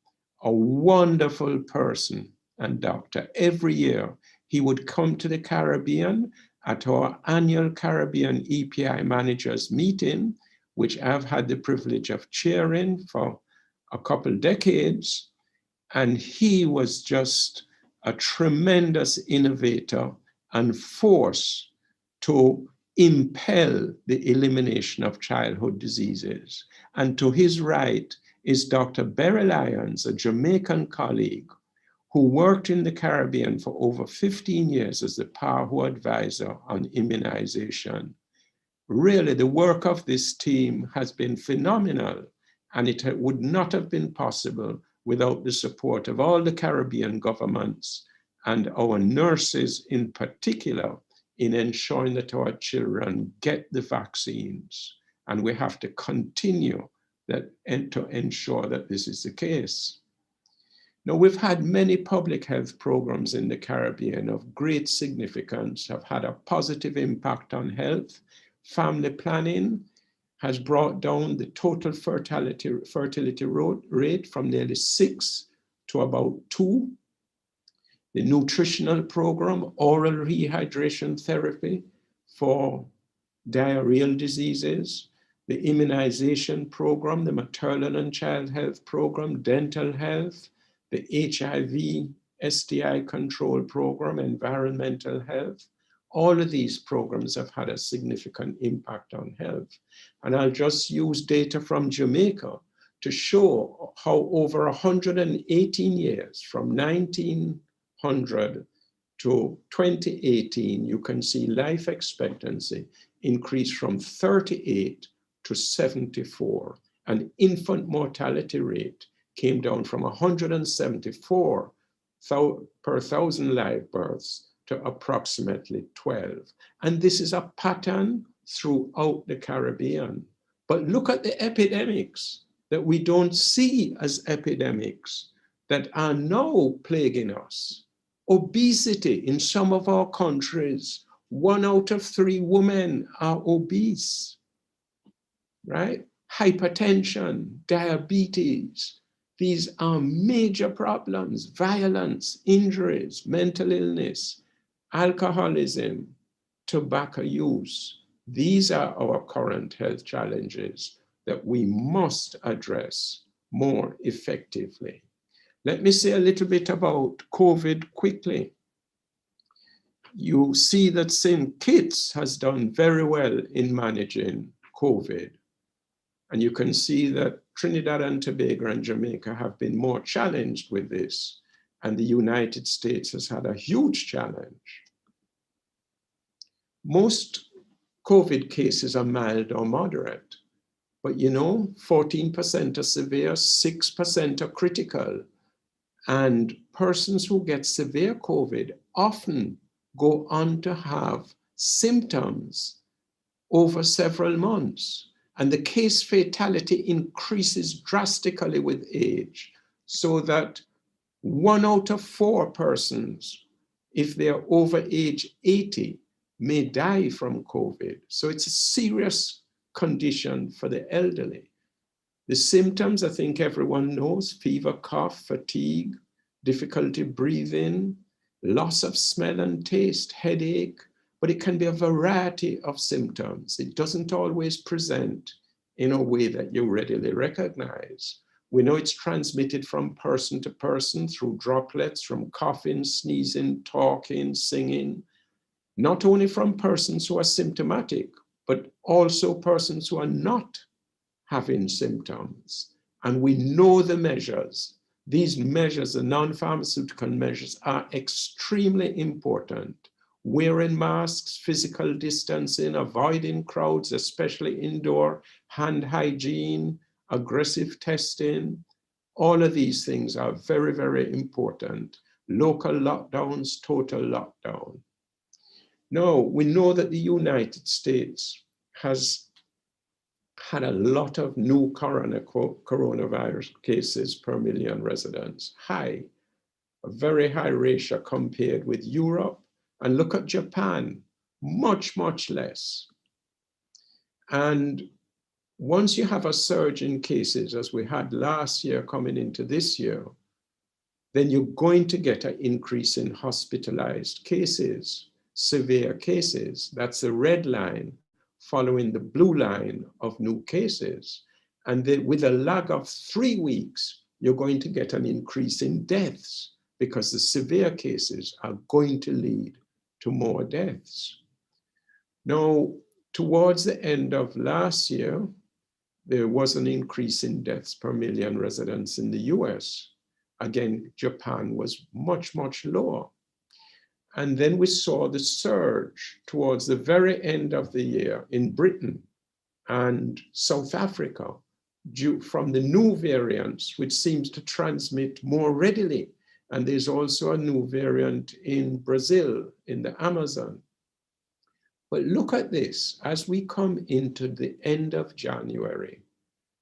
A wonderful person and doctor. Every year, he would come to the Caribbean at our annual Caribbean EPI managers meeting, which I've had the privilege of chairing for a couple decades, and he was just a tremendous innovator and force to impel the elimination of childhood diseases. And to his right is Dr. Beryl Lyons, a Jamaican colleague who worked in the Caribbean for over 15 years as the PAHO advisor on immunization. Really, the work of this team has been phenomenal, and it would not have been possible without the support of all the Caribbean governments and our nurses in particular in ensuring that our children get the vaccines. And we have to continue that and to ensure that this is the case. Now, we've had many public health programs in the Caribbean of great significance, have had a positive impact on health. Family planning has brought down the total fertility rate from nearly 6 to about 2. The nutritional program, oral rehydration therapy for diarrheal diseases, the immunization program, the maternal and child health program, dental health, the HIV, STI control program, environmental health. All of these programs have had a significant impact on health. And I'll just use data from Jamaica to show how over 118 years, from 1900 to 2018, you can see life expectancy increase from 38 to 74. And infant mortality rate came down from 174 per 1,000 live births to approximately 12. And this is a pattern throughout the Caribbean. But look at the epidemics that we don't see as epidemics that are now plaguing us. Obesity in some of our countries, 1 out of 3 women are obese, right? Hypertension, diabetes, these are major problems, violence, injuries, mental illness, alcoholism, tobacco use. These are our current health challenges that we must address more effectively. Let me say a little bit about COVID quickly. You see that St. Kitts has done very well in managing COVID. And you can see that Trinidad and Tobago and Jamaica have been more challenged with this. And the United States has had a huge challenge. Most COVID cases are mild or moderate. But 14% are severe, 6% are critical. And persons who get severe COVID often go on to have symptoms over several months. And the case fatality increases drastically with age, so that 1 out of 4 persons, if they are over age 80, may die from COVID. So it's a serious condition for the elderly. The symptoms, I think everyone knows: fever, cough, fatigue, difficulty breathing, loss of smell and taste, headache, but it can be a variety of symptoms. It doesn't always present in a way that you readily recognize. We know it's transmitted from person to person through droplets from coughing, sneezing, talking, singing, not only from persons who are symptomatic, but also persons who are not having symptoms. And we know the measures. These measures, the non-pharmaceutical measures, are extremely important. Wearing masks, physical distancing, avoiding crowds, especially indoor, hand hygiene, aggressive testing. All of these things are very, very important. Local lockdowns, total lockdown. Now, we know that the United States has had a lot of new coronavirus cases per million residents, high, a very high ratio compared with Europe. And look at Japan, much, much less. And once you have a surge in cases, as we had last year coming into this year, then you're going to get an increase in hospitalized cases, severe cases. That's the red line following the blue line of new cases. And then with a lag of 3 weeks, you're going to get an increase in deaths because the severe cases are going to lead to more deaths. Now, towards the end of last year, there was an increase in deaths per million residents in the US. Again, Japan was much, much lower. And then we saw the surge towards the very end of the year in Britain and South Africa due from the new variants, which seems to transmit more readily. And there's also a new variant in Brazil, in the Amazon. But look at this, as we come into the end of January,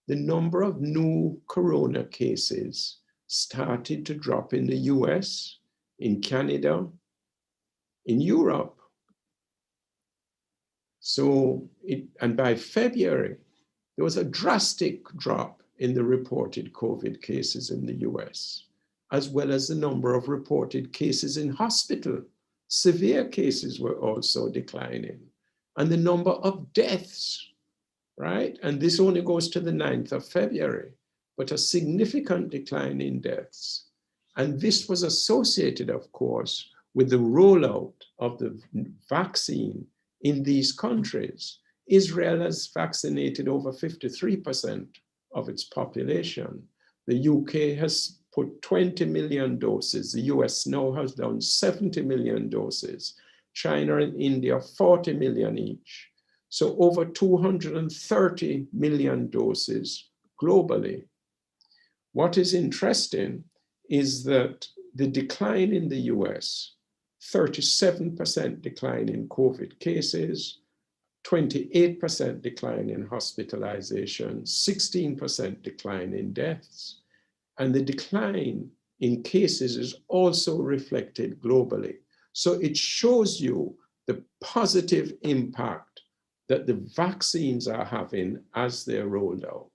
the number of new corona cases started to drop in the US, in Canada, in Europe. So, and by February, there was a drastic drop in the reported COVID cases in the US, as well as the number of reported cases in hospital. Severe cases were also declining, and the number of deaths, right? And this only goes to the 9th of February, but a significant decline in deaths. And this was associated, of course, with the rollout of the vaccine in these countries. Israel has vaccinated over 53% of its population. The UK has put 20 million doses. The US now has done 70 million doses. China and India, 40 million each. So over 230 million doses globally. What is interesting is that the decline in the US, 37% decline in COVID cases, 28% decline in hospitalizations, 16% decline in deaths. And the decline in cases is also reflected globally. So it shows you the positive impact that the vaccines are having as they're rolled out.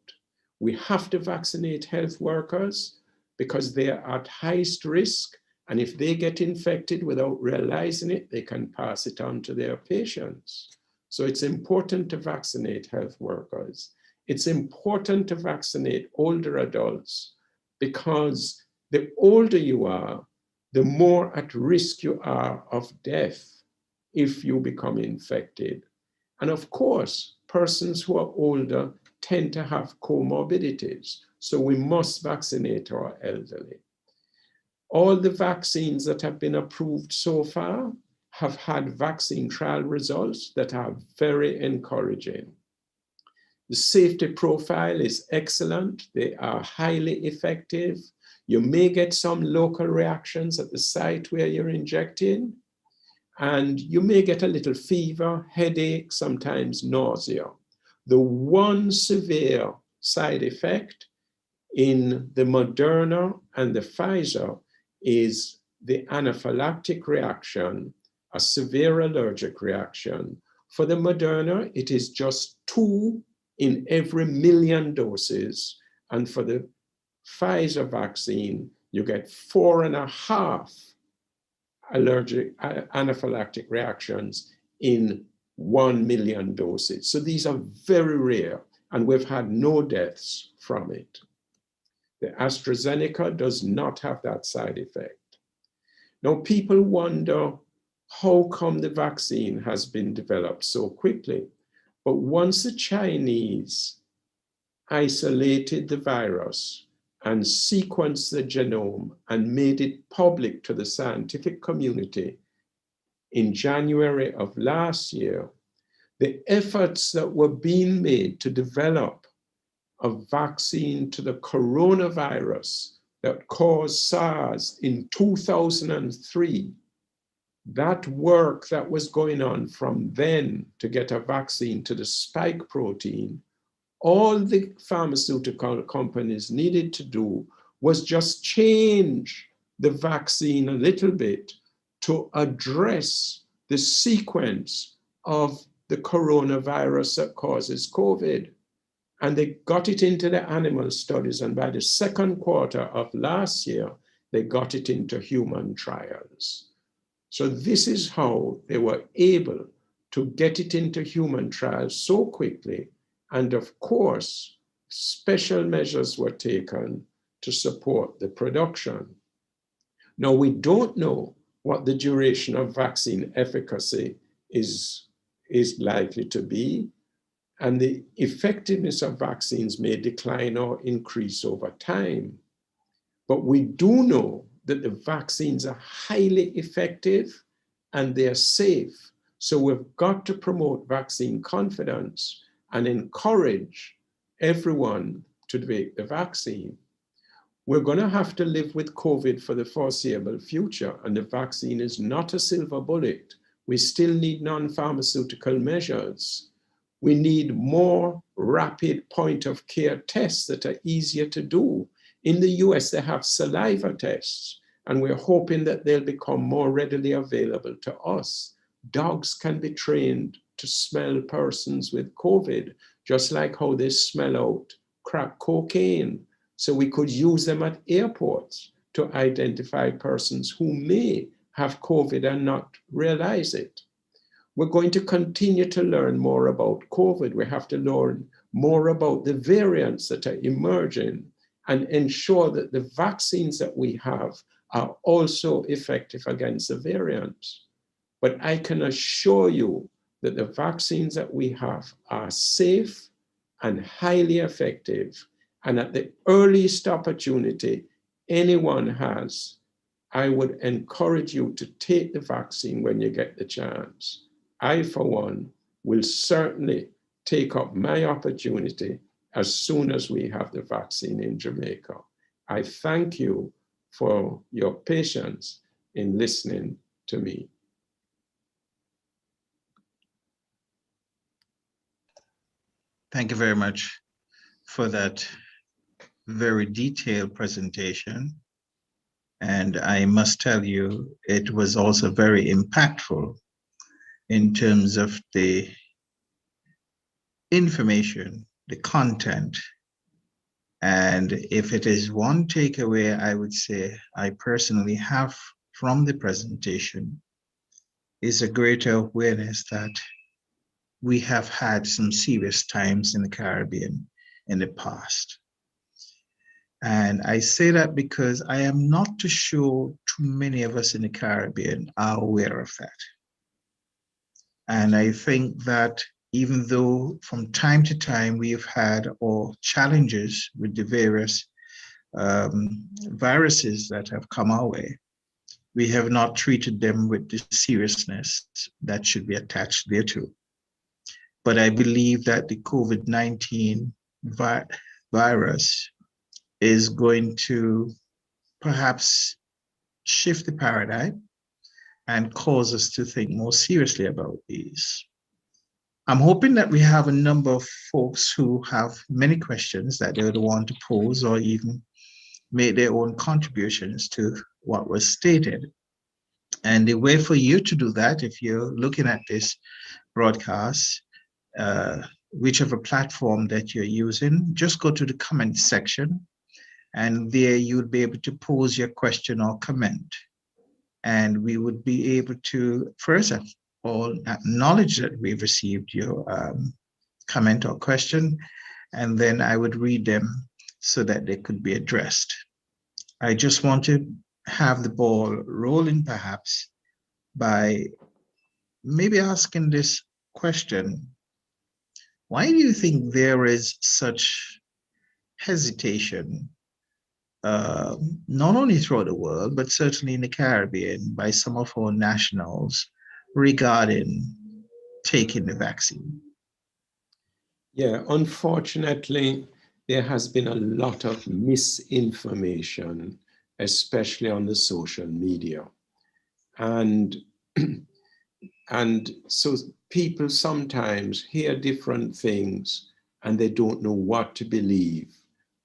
We have to vaccinate health workers because they are at highest risk. And if they get infected without realizing it, they can pass it on to their patients. So it's important to vaccinate health workers. It's important to vaccinate older adults because the older you are, the more at risk you are of death if you become infected. And of course, persons who are older tend to have comorbidities. So we must vaccinate our elderly. All the vaccines that have been approved so far have had vaccine trial results that are very encouraging. The safety profile is excellent. They are highly effective. You may get some local reactions at the site where you're injecting, and you may get a little fever, headache, sometimes nausea. The one severe side effect in the Moderna and the Pfizer is the anaphylactic reaction, a severe allergic reaction. For the Moderna, it is just 2 in every 1,000,000 doses. And for the Pfizer vaccine, you get 4.5 allergic anaphylactic reactions in 1,000,000 doses. So these are very rare, and we've had no deaths from it. The AstraZeneca does not have that side effect. Now, people wonder how come the vaccine has been developed so quickly. But once the Chinese isolated the virus and sequenced the genome and made it public to the scientific community in January of last year, the efforts that were being made to develop a vaccine to the coronavirus that caused SARS in 2003, that work that was going on from then to get a vaccine to the spike protein, all the pharmaceutical companies needed to do was just change the vaccine a little bit to address the sequence of the coronavirus that causes COVID. And they got it into the animal studies. And by the second quarter of last year, they got it into human trials. So this is how they were able to get it into human trials so quickly. And of course, special measures were taken to support the production. Now, we don't know what the duration of vaccine efficacy is likely to be, and the effectiveness of vaccines may decline or increase over time. But we do know that the vaccines are highly effective and they're safe. So we've got to promote vaccine confidence and encourage everyone to take the vaccine. We're going to have to live with COVID for the foreseeable future, and the vaccine is not a silver bullet. We still need non-pharmaceutical measures. We need more rapid point of care tests that are easier to do. In the US, they have saliva tests, and we're hoping that they'll become more readily available to us. Dogs can be trained to smell persons with COVID, just like how they smell out crack cocaine. So we could use them at airports to identify persons who may have COVID and not realize it. We're going to continue to learn more about COVID. We have to learn more about the variants that are emerging and ensure that the vaccines that we have are also effective against the variants. But I can assure you that the vaccines that we have are safe and highly effective. And at the earliest opportunity anyone has, I would encourage you to take the vaccine when you get the chance. I, for one, will certainly take up my opportunity as soon as we have the vaccine in Jamaica. I thank you for your patience in listening to me. Thank you very much for that very detailed presentation. And I must tell you, it was also very impactful in terms of the information, the content. And if it is one takeaway, I would say I personally have from the presentation is a greater awareness that we have had some serious times in the Caribbean in the past. And I say that because I am not too sure too many of us in the Caribbean are aware of that. And I think that even though from time to time we have had our challenges with the various viruses that have come our way, we have not treated them with the seriousness that should be attached thereto. But I believe that the COVID-19 virus is going to perhaps shift the paradigm and cause us to think more seriously about these. I'm hoping that we have a number of folks who have many questions that they would want to pose or even make their own contributions to what was stated. And the way for you to do that, if you're looking at this broadcast, whichever platform that you're using, just go to the comment section, and there you'll be able to pose your question or comment. And we would be able to first of all acknowledge that we've received your comment or question, and then I would read them so that they could be addressed. I just want to have the ball rolling perhaps by maybe asking this question. Why do you think there is such hesitation, not only throughout the world, but certainly in the Caribbean by some of our nationals regarding taking the vaccine? Yeah, unfortunately, there has been a lot of misinformation, especially on the social media. And so people sometimes hear different things and they don't know what to believe,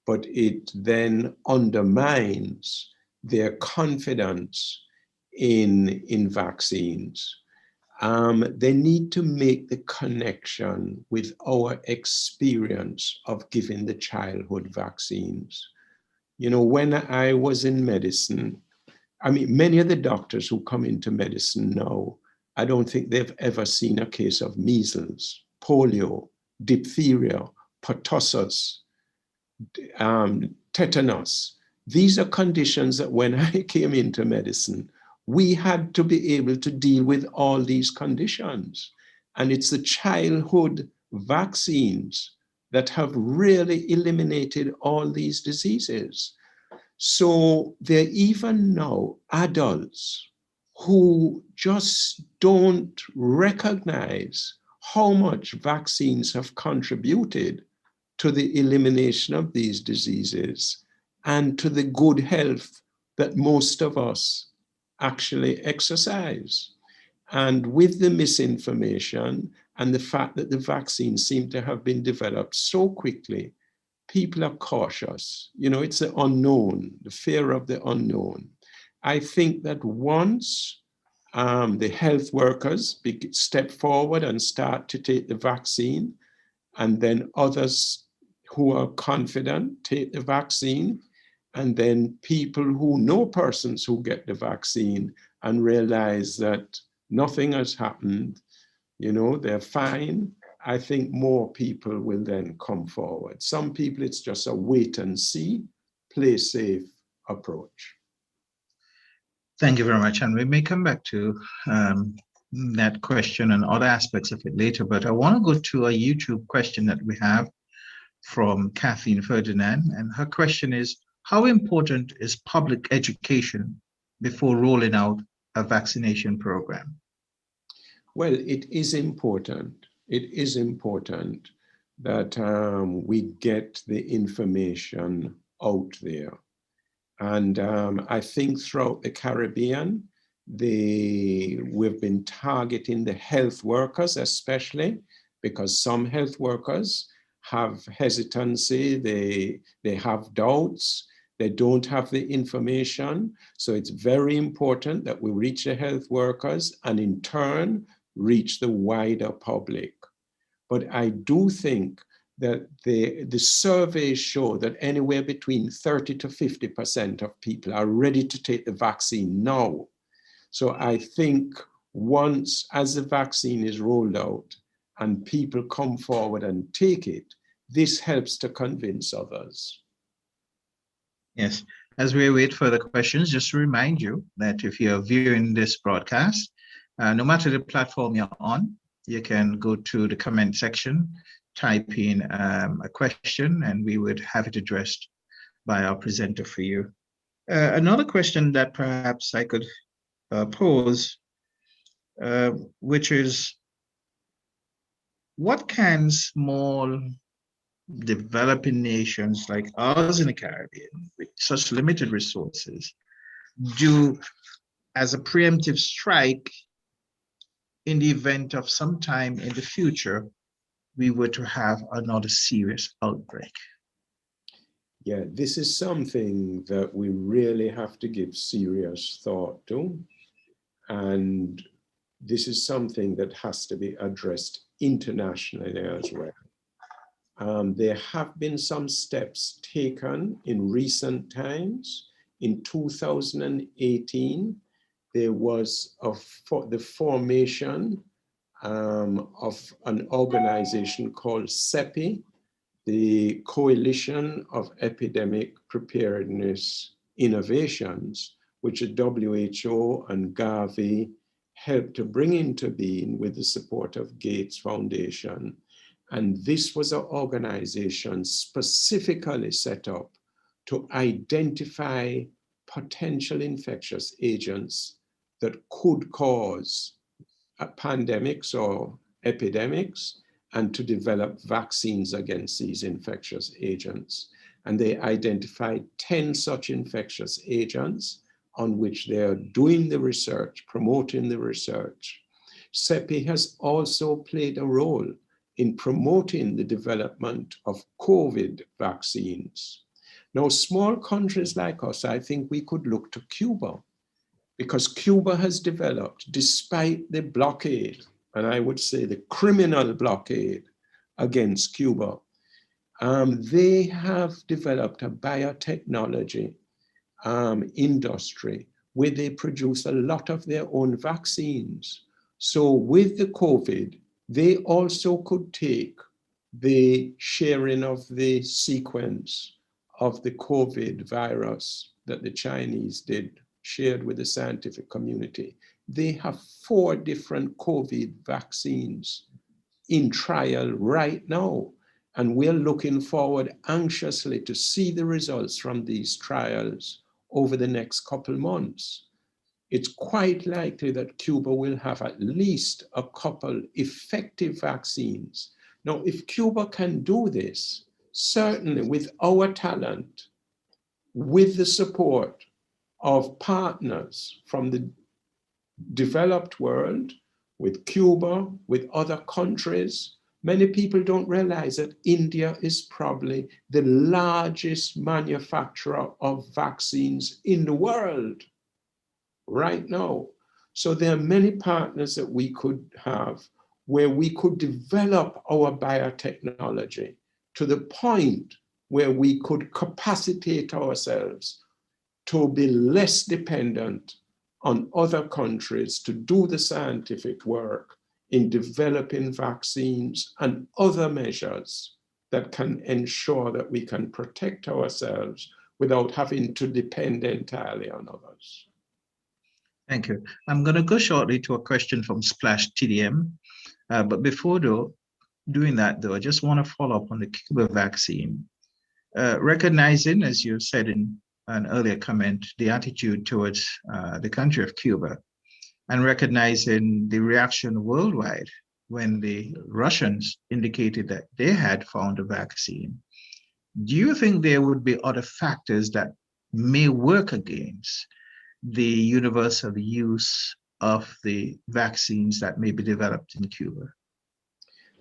but it then undermines their confidence in vaccines. They need to make the connection with our experience of giving the childhood vaccines. You know, when I was in medicine, I mean, many of the doctors who come into medicine now, I don't think they've ever seen a case of measles, polio, diphtheria, pertussis. tetanus. These are conditions that when I came into medicine, we had to be able to deal with all these conditions. And it's the childhood vaccines that have really eliminated all these diseases. So there are even now adults who just don't recognize how much vaccines have contributed to the elimination of these diseases and to the good health that most of us actually exercise. And with the misinformation and the fact that the vaccines seem to have been developed so quickly, people are cautious. You know, it's the unknown, the fear of the unknown. I think that once the health workers step forward and start to take the vaccine, and then others who are confident take the vaccine, and then people who know persons who get the vaccine and realize that nothing has happened, you know, they're fine, I think more people will then come forward. Some people, it's just a wait and see, play safe approach. Thank you very much. And we may come back to that question and other aspects of it later, but I want to go to a YouTube question that we have from Kathleen Ferdinand. And her question is, how important is public education before rolling out a vaccination program? Well, it is important. It is important that we get the information out there. And I think throughout the Caribbean, we've been targeting the health workers, especially because some health workers have hesitancy, they have doubts, they don't have the information. So it's very important that we reach the health workers and in turn, reach the wider public. But I do think that the surveys show that anywhere between 30 to 50% of people are ready to take the vaccine now. So I think once, as the vaccine is rolled out and people come forward and take it, this helps to convince others. Yes, as we await further questions, just to remind you that if you're viewing this broadcast, no matter the platform you're on, you can go to the comment section, type in a question, and we would have it addressed by our presenter for you. Another question that perhaps I could pose, which is, what can small developing nations like ours in the Caribbean, with such limited resources, do as a preemptive strike in the event of some time in the future we were to have another serious outbreak? Yeah, this is something that we really have to give serious thought to. And this is something that has to be addressed internationally as well. There have been some steps taken in recent times. In 2018, there was the formation of an organization called CEPI, the Coalition of Epidemic Preparedness Innovations, which the WHO and Gavi helped to bring into being with the support of Gates Foundation. And this was an organization specifically set up to identify potential infectious agents that could cause pandemics or epidemics, and to develop vaccines against these infectious agents. And they identified 10 such infectious agents on which they are doing the research, promoting the research. CEPI has also played a role in promoting the development of COVID vaccines. Now, small countries like us, I think we could look to Cuba, because Cuba has developed, despite the blockade, and I would say the criminal blockade against Cuba, they have developed a biotechnology industry where they produce a lot of their own vaccines. So with the COVID, they also could take the sharing of the sequence of the COVID virus that the Chinese shared with the scientific community. They have 4 different COVID vaccines in trial right now. And we're looking forward anxiously to see the results from these trials over the next couple months. It's quite likely that Cuba will have at least a couple effective vaccines. Now, if Cuba can do this, certainly with our talent, with the support of partners from the developed world, with Cuba, with other countries, many people don't realize that India is probably the largest manufacturer of vaccines in the world right now. So there are many partners that we could have where we could develop our biotechnology to the point where we could capacitate ourselves to be less dependent on other countries to do the scientific work in developing vaccines and other measures that can ensure that we can protect ourselves without having to depend entirely on others. Thank you. I'm going to go shortly to a question from Splash TDM. But before doing that, though, I just want to follow up on the Cuba vaccine. Recognizing, as you said in an earlier comment, the attitude towards the country of Cuba, and recognizing the reaction worldwide when the Russians indicated that they had found a vaccine, do you think there would be other factors that may work against the universal use of the vaccines that may be developed in Cuba?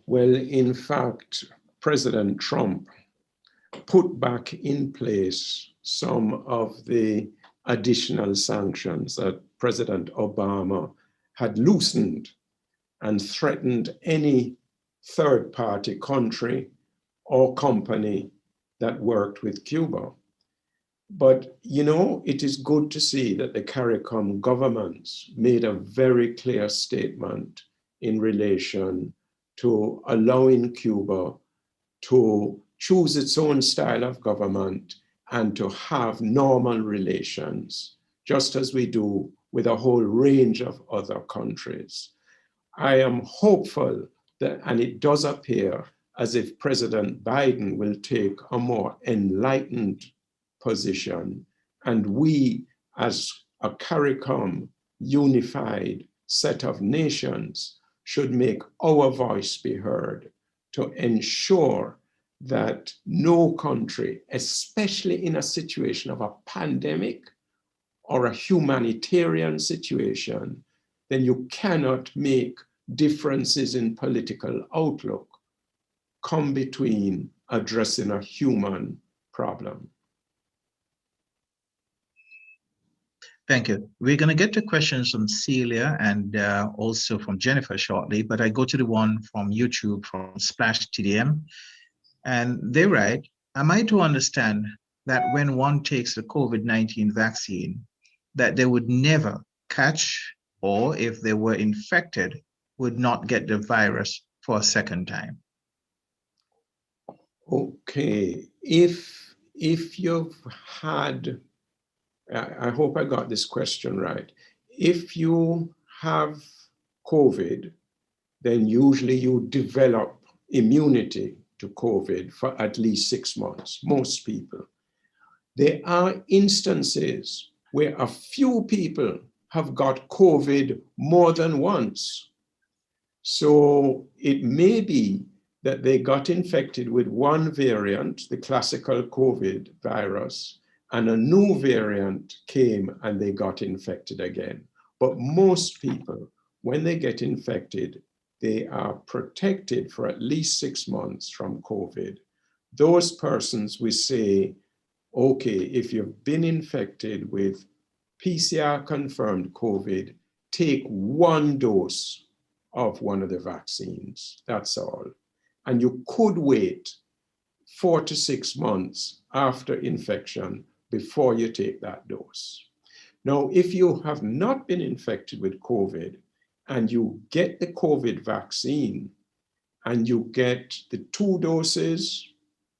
Well, in fact, President Trump put back in place some of the additional sanctions that President Obama had loosened and threatened any third-party country or company that worked with Cuba. But, you know, it is good to see that the CARICOM governments made a very clear statement in relation to allowing Cuba to choose its own style of government and to have normal relations, just as we do with a whole range of other countries. I am hopeful that, and it does appear as if President Biden will take a more enlightened position, and we as a CARICOM unified set of nations should make our voice be heard to ensure that no country, especially in a situation of a pandemic or a humanitarian situation, then you cannot make differences in political outlook come between addressing a human problem. Thank you. We're going to get to questions from Celia and also from Jennifer shortly, but I go to the one from YouTube from Splash TDM. And they write, am I to understand that when one takes the COVID-19 vaccine, that they would never catch, or if they were infected, would not get the virus for a second time? Okay, if you've had, I hope I got this question right. If you have COVID, then usually you develop immunity to COVID for at least 6 months, most people. There are instances where a few people have got COVID more than once. So it may be that they got infected with one variant, the classical COVID virus, and a new variant came and they got infected again. But most people, when they get infected, they are protected for at least 6 months from COVID. Those persons, we say, okay, if you've been infected with PCR confirmed COVID, take 1 dose of one of the vaccines, that's all. And you could wait 4 to 6 months after infection before you take that dose. Now, if you have not been infected with COVID and you get the COVID vaccine, and you get the 2 doses,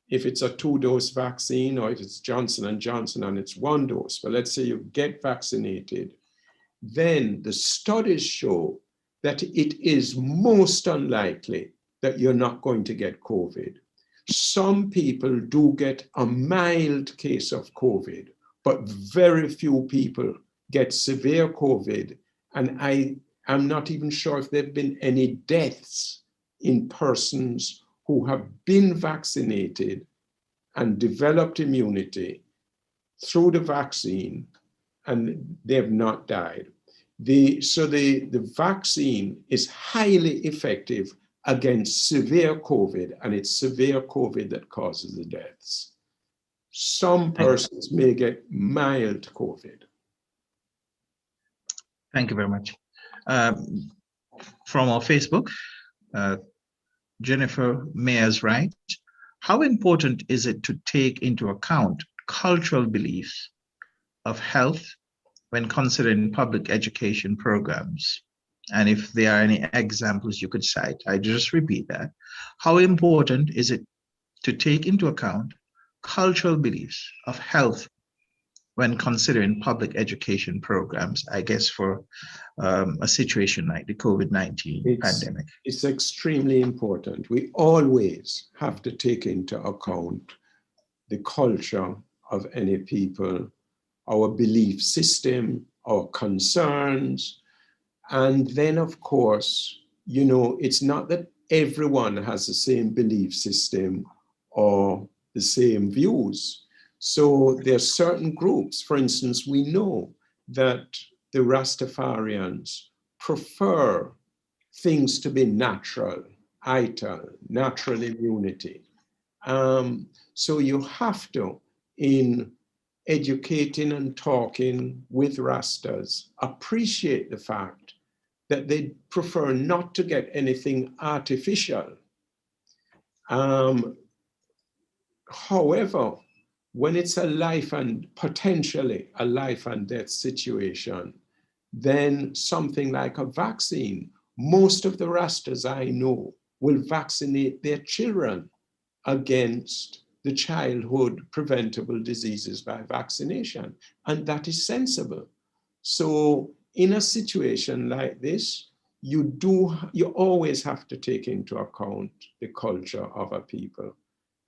if it's a 2-dose vaccine, or if it's Johnson & Johnson and it's 1 dose, but let's say you get vaccinated, then the studies show that it is most unlikely that you're not going to get COVID. Some people do get a mild case of COVID, but very few people get severe COVID. And I am not even sure if there have been any deaths in persons who have been vaccinated and developed immunity through the vaccine, and they have not died. So the vaccine is highly effective against severe COVID, and it's severe COVID that causes the deaths. Some persons may get mild COVID. Thank you very much. From our Facebook, Jennifer Mayers writes, how important is it to take into account cultural beliefs of health when considering public education programs? And if there are any examples you could cite, I just repeat that. How important is it to take into account cultural beliefs of health when considering public education programs, I guess for a situation like the COVID-19 pandemic? It's extremely important. We always have to take into account the culture of any people, our belief system, our concerns. And then, of course, you know, it's not that everyone has the same belief system or the same views. So there are certain groups, for instance, we know that the Rastafarians prefer things to be natural, natural immunity. So you have to, in educating and talking with Rastas, appreciate the fact that they prefer not to get anything artificial. However, when it's a life and potentially a life and death situation, then something like a vaccine, most of the Rastas I know will vaccinate their children against the childhood preventable diseases by vaccination, and that is sensible. So in a situation like this, you always have to take into account the culture of a people,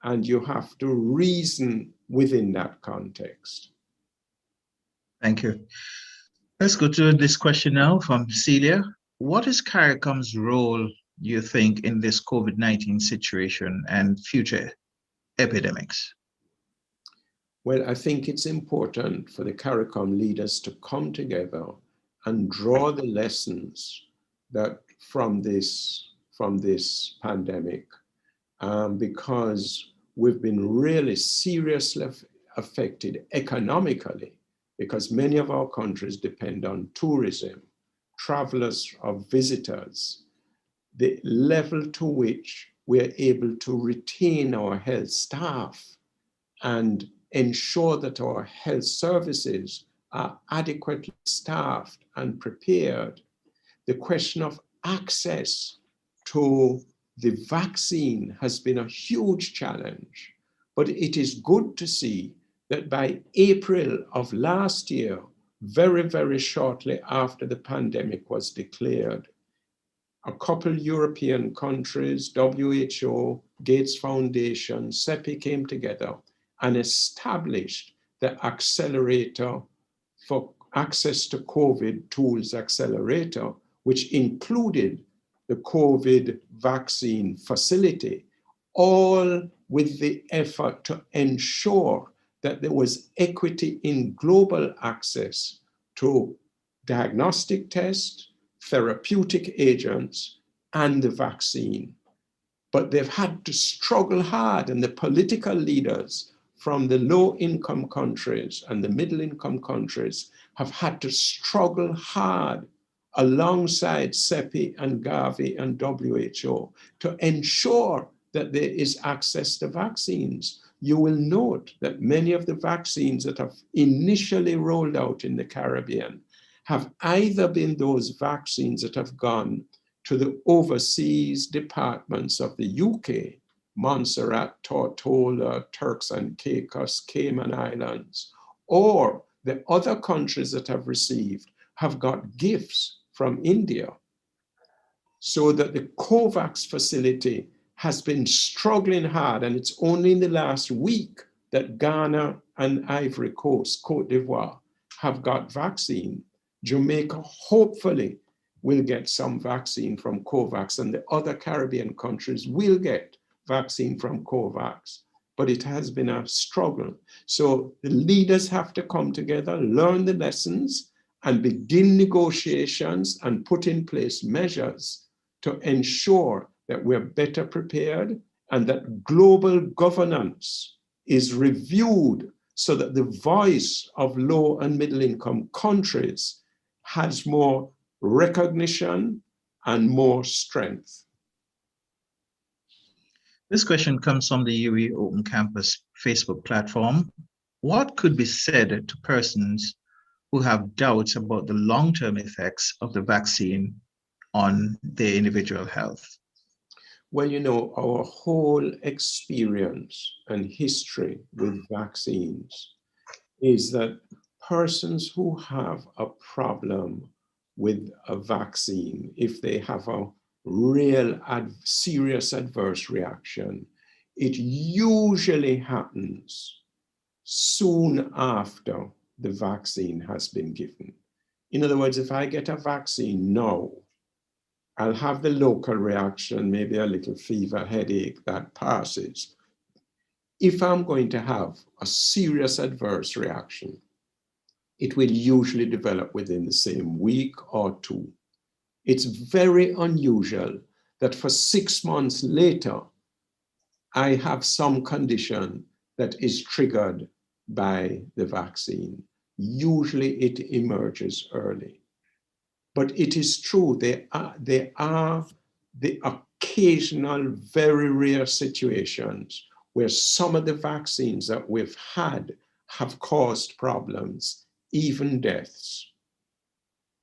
and you have to reason within that context. Thank you. Let's go to this question now from Celia. What is CARICOM's role, you think, in this COVID-19 situation and future epidemics? Well, I think it's important for the CARICOM leaders to come together and draw the lessons that from this pandemic, because we've been really seriously affected economically, because many of our countries depend on tourism, travelers or visitors. The level to which we're able to retain our health staff and ensure that our health services are adequately staffed and prepared. The question of access to the vaccine has been a huge challenge, but it is good to see that by April of last year, very, very shortly after the pandemic was declared, a couple European countries, WHO, Gates Foundation, CEPI came together and established the accelerator for access to COVID tools accelerator, which included the COVID vaccine facility, all with the effort to ensure that there was equity in global access to diagnostic tests, therapeutic agents, and the vaccine. But they've had to struggle hard, and the political leaders from the low-income countries and the middle-income countries have had to struggle hard alongside CEPI and Gavi and WHO to ensure that there is access to vaccines. You will note that many of the vaccines that have initially rolled out in the Caribbean have either been those vaccines that have gone to the overseas departments of the UK, Montserrat, Tortola, Turks and Caicos, Cayman Islands, or the other countries that have received have got gifts from India, so that the COVAX facility has been struggling hard, and it's only in the last week that Ghana and Ivory Coast, Cote d'Ivoire, have got vaccine. Jamaica hopefully will get some vaccine from COVAX, and the other Caribbean countries will get vaccine from COVAX, but it has been a struggle. So the leaders have to come together, learn the lessons, and begin negotiations and put in place measures to ensure that we're better prepared and that global governance is reviewed so that the voice of low and middle income countries has more recognition and more strength. This question comes from the UE Open Campus Facebook platform. What could be said to persons who have doubts about the long-term effects of the vaccine on their individual health? Well, you know, our whole experience and history with vaccines is that persons who have a problem with a vaccine, if they have a real serious adverse reaction, it usually happens soon after the vaccine has been given. In other words, if I get a vaccine now, I'll have the local reaction, maybe a little fever, headache that passes. If I'm going to have a serious adverse reaction, it will usually develop within the same week or two. It's very unusual that for 6 months later, I have some condition that is triggered by the vaccine. Usually it emerges early. But it is true, there are the occasional very rare situations where some of the vaccines that we've had have caused problems, even deaths.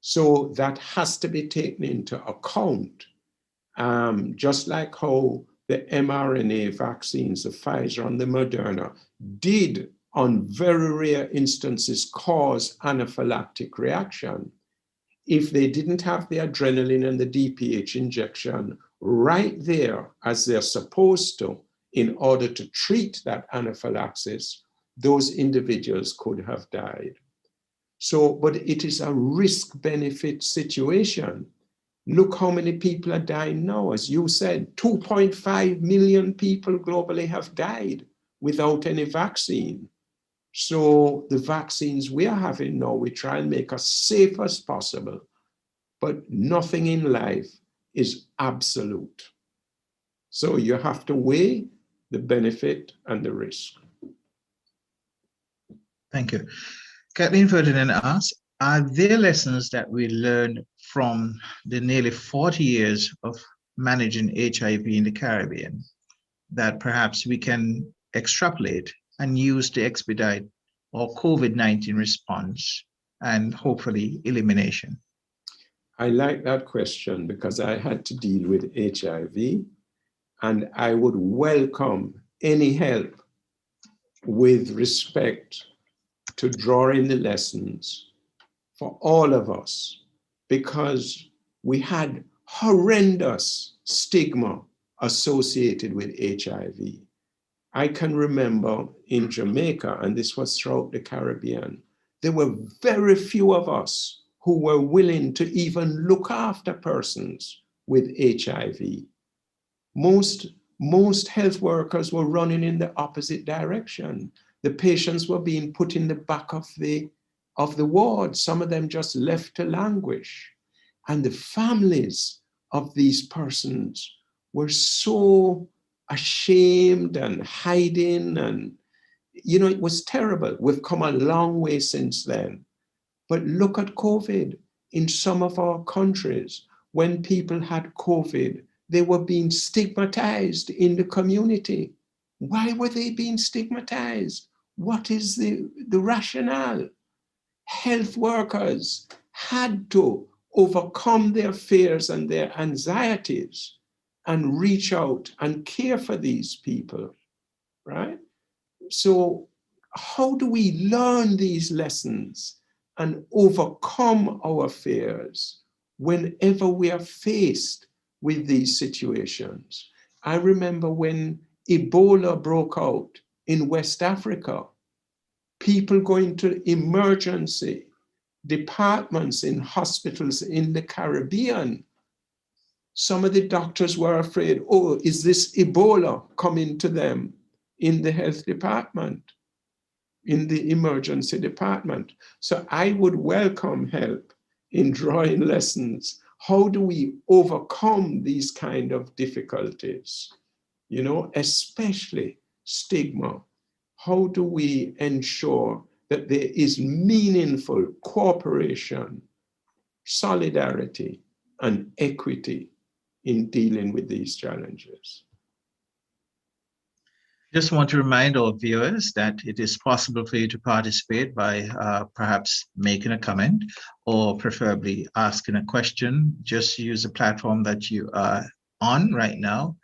So that has to be taken into account. Just like how the mRNA vaccines, the Pfizer and the Moderna, did on very rare instances cause anaphylactic reaction. If they didn't have the adrenaline and the DPH injection right there as they're supposed to in order to treat that anaphylaxis, those individuals could have died. So, but it is a risk-benefit situation. Look how many people are dying now. As you said, 2.5 million people globally have died without any vaccine. So the vaccines we are having now, we try and make as safe as possible, but nothing in life is absolute. So you have to weigh the benefit and the risk. Thank you. Kathleen Ferdinand asks, are there lessons that we learned from the nearly 40 years of managing HIV in the Caribbean that perhaps we can extrapolate and use to expedite our COVID-19 response and hopefully elimination? I like that question because I had to deal with HIV, and I would welcome any help with respect to drawing the lessons for all of us, because we had horrendous stigma associated with HIV. I can remember in Jamaica, and this was throughout the Caribbean, there were very few of us who were willing to even look after persons with HIV. Most health workers were running in the opposite direction. The patients were being put in the back of the ward. Some of them just left to languish. And the families of these persons were so ashamed and hiding, and you know, it was terrible. We've come a long way since then. But look at COVID. In some of our countries, when people had COVID, they were being stigmatized in the community. Why were they being stigmatized? What is the rationale? Health workers had to overcome their fears and their anxieties and reach out and care for these people, right? So how do we learn these lessons and overcome our fears whenever we are faced with these situations? I remember when Ebola broke out in West Africa, people going to emergency departments in hospitals in the Caribbean. Some of the doctors were afraid, oh, is this Ebola coming to them in the health department, in the emergency department? So I would welcome help in drawing lessons. How do we overcome these kind of difficulties? You know, especially stigma. How do we ensure that there is meaningful cooperation, solidarity, and equity in dealing with these challenges? Just want to remind all viewers that it is possible for you to participate by perhaps making a comment or preferably asking a question. Just use the platform that you are on right now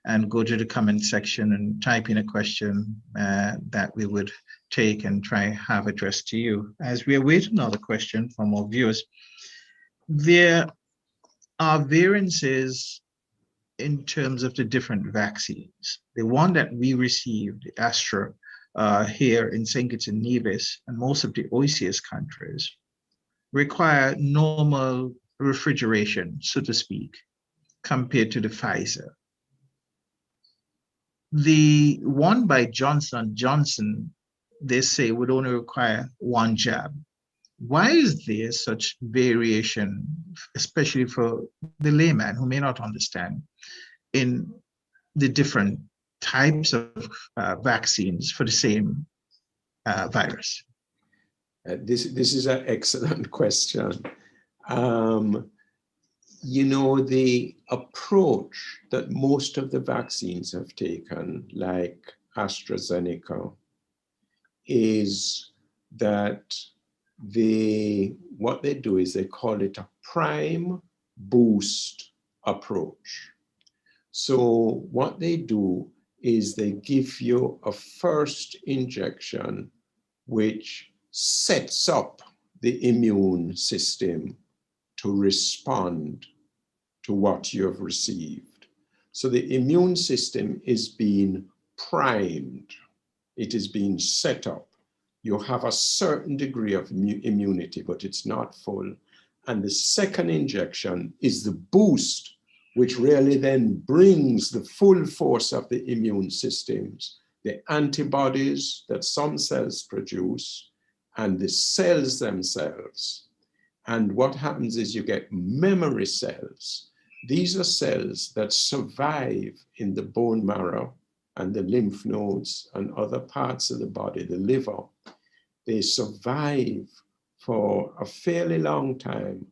and go to the comment section and type in a question that we would take and try have addressed to you. As we await another question from our viewers, there are variances in terms of the different vaccines. The one that we received, the Astra, here in St. Kitts-Nevis and most of the OCS countries, require normal refrigeration, so to speak, compared to the Pfizer. The one by Johnson & Johnson, they say would only require one jab. Why is there such variation, especially for the layman who may not understand, in the different types of vaccines for the same virus? This is an excellent question. You know, the approach that most of the vaccines have taken, like AstraZeneca, is that what they do is they call it a prime boost approach. So what they do is they give you a first injection which sets up the immune system to respond to what you have received. So the immune system is being primed. It is being set up. You have a certain degree of immunity, but it's not full. And the second injection is the boost, which really then brings the full force of the immune systems, the antibodies that some cells produce, and the cells themselves. And what happens is you get memory cells. These are cells that survive in the bone marrow and the lymph nodes and other parts of the body, the liver. They survive for a fairly long time.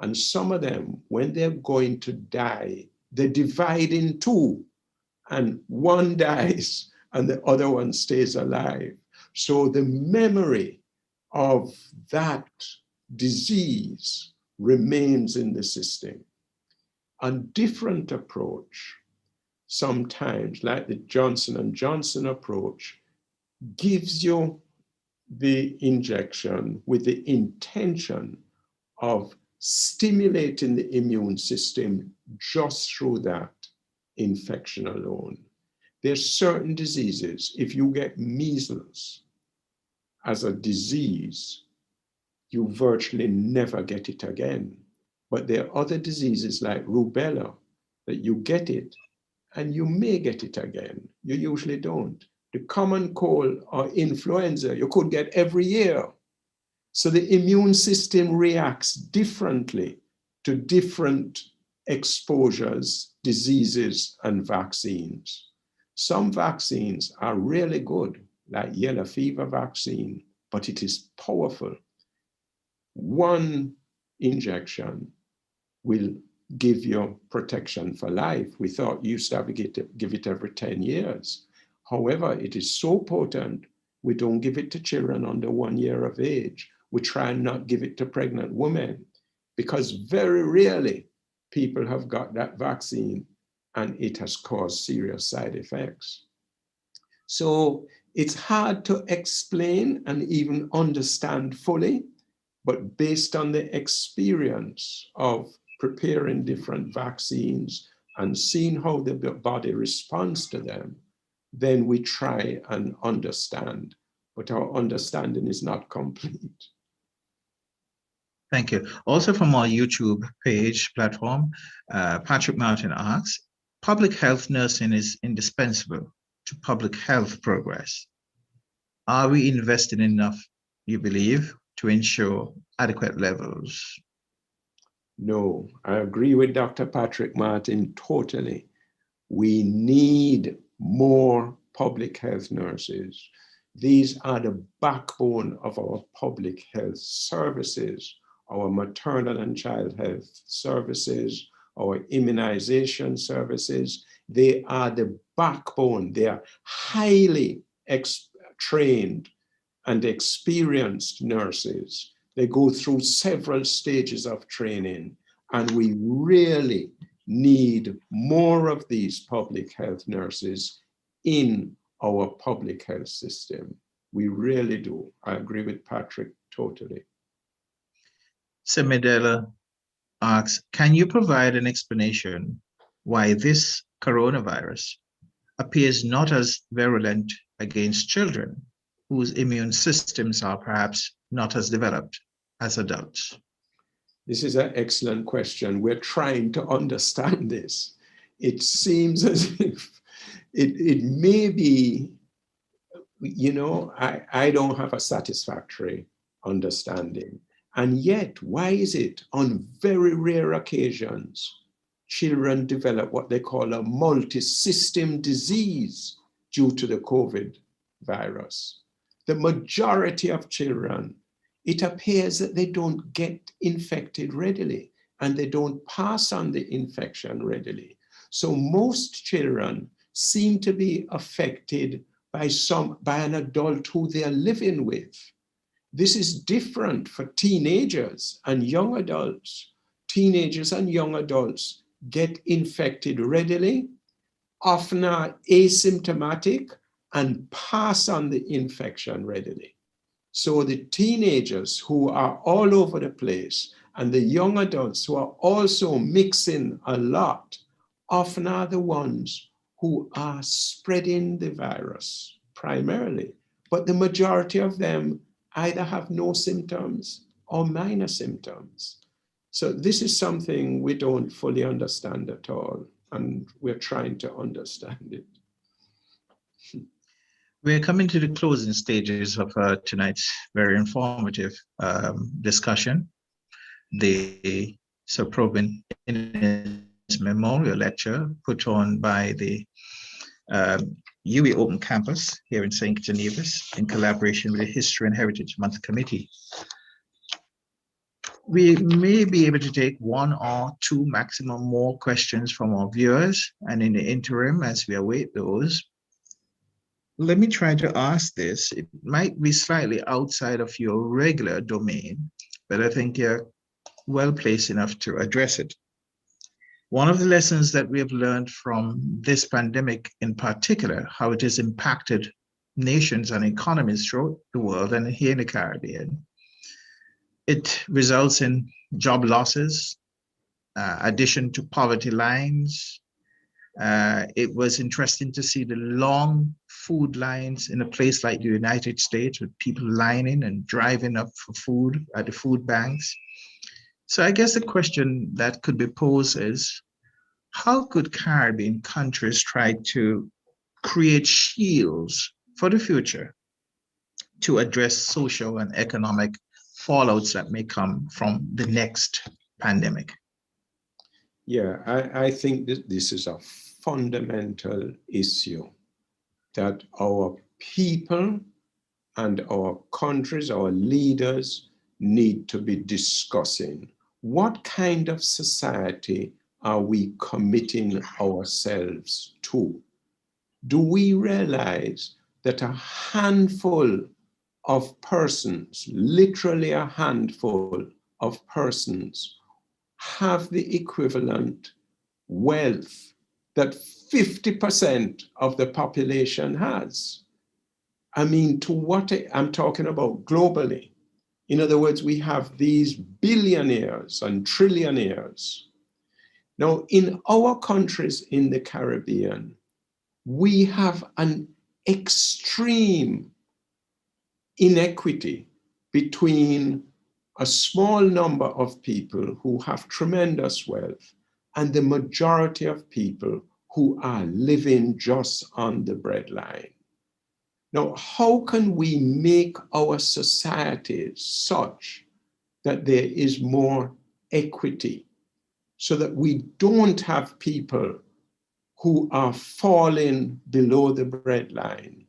And some of them, when they're going to die, they divide in two, and one dies and the other one stays alive. So the memory of that disease remains in the system. A different approach, sometimes like the Johnson & Johnson approach, gives you the injection with the intention of stimulating the immune system just through that infection alone. There's certain diseases, if you get measles as a disease, you virtually never get it again. But there are other diseases like rubella that you get it and you may get it again. You usually don't. The common cold or influenza, you could get every year. So the immune system reacts differently to different exposures, diseases, and vaccines. Some vaccines are really good, like yellow fever vaccine, but it is powerful. One injection will give you protection for life. We thought you used to have to give it every 10 years. However, it is so potent, we don't give it to children under 1 year of age. We try and not give it to pregnant women. because very rarely people have got that vaccine and it has caused serious side effects. So it's hard to explain and even understand fully, but based on the experience of preparing different vaccines and seeing how the body responds to them, then we try and understand, but our understanding is not complete. Thank you. Also from our YouTube page platform, Patrick Martin asks, public health nursing is indispensable to public health progress. Are we investing enough, you believe, to ensure adequate levels? No, I agree with Dr. Patrick Martin totally. We need more public health nurses. These are the backbone of our public health services, our maternal and child health services, our immunization services. They are the backbone. They are highly trained and experienced nurses. They go through several stages of training, and we really need more of these public health nurses in our public health system. We really do. I agree with Patrick totally. Semidela asks, can you provide an explanation why this coronavirus appears not as virulent against children whose immune systems are perhaps not as developed as adults? This is an excellent question. We're trying to understand this. It seems as if it may be, you know, I don't have a satisfactory understanding. And yet, why is it on very rare occasions, children develop what they call a multi-system disease due to the COVID virus? The majority of children, it appears that they don't get infected readily and they don't pass on the infection readily. So most children seem to be affected by an adult who they are living with. This is different for teenagers and young adults. Teenagers and young adults get infected readily, often are asymptomatic, and pass on the infection readily. So the teenagers who are all over the place and the young adults who are also mixing a lot often are the ones who are spreading the virus primarily, but the majority of them either have no symptoms or minor symptoms. So this is something we don't fully understand at all, and we're trying to understand it. We're coming to the closing stages of tonight's very informative discussion. The Sir Probyn Inniss Memorial Lecture put on by the UWI Open Campus here in St. Kitts-Nevis in collaboration with the History and Heritage Month Committee. We may be able to take one or two maximum more questions from our viewers, and in the interim, as we await those, let me try to ask this. It might be slightly outside of your regular domain, but I think you're well placed enough to address it. One of the lessons that we have learned from this pandemic in particular, how it has impacted nations and economies throughout the world and here in the Caribbean, it results in job losses, addition to poverty lines. It was interesting to see the long food lines in a place like the United States with people lining and driving up for food at the food banks. So I guess the question that could be posed is, how could Caribbean countries try to create shields for the future to address social and economic fallouts that may come from the next pandemic? Yeah, I think that this is a fundamental issue that our people and our countries, our leaders need to be discussing. What kind of society are we committing ourselves to? Do we realize that a handful of persons, literally a handful of persons, have the equivalent wealth that 50% of the population has. I mean, to what I'm talking about globally. In other words, we have these billionaires and trillionaires. Now, in our countries in the Caribbean, we have an extreme inequity between a small number of people who have tremendous wealth and the majority of people who are living just on the breadline. Now, how can we make our societies such that there is more equity so that we don't have people who are falling below the breadline,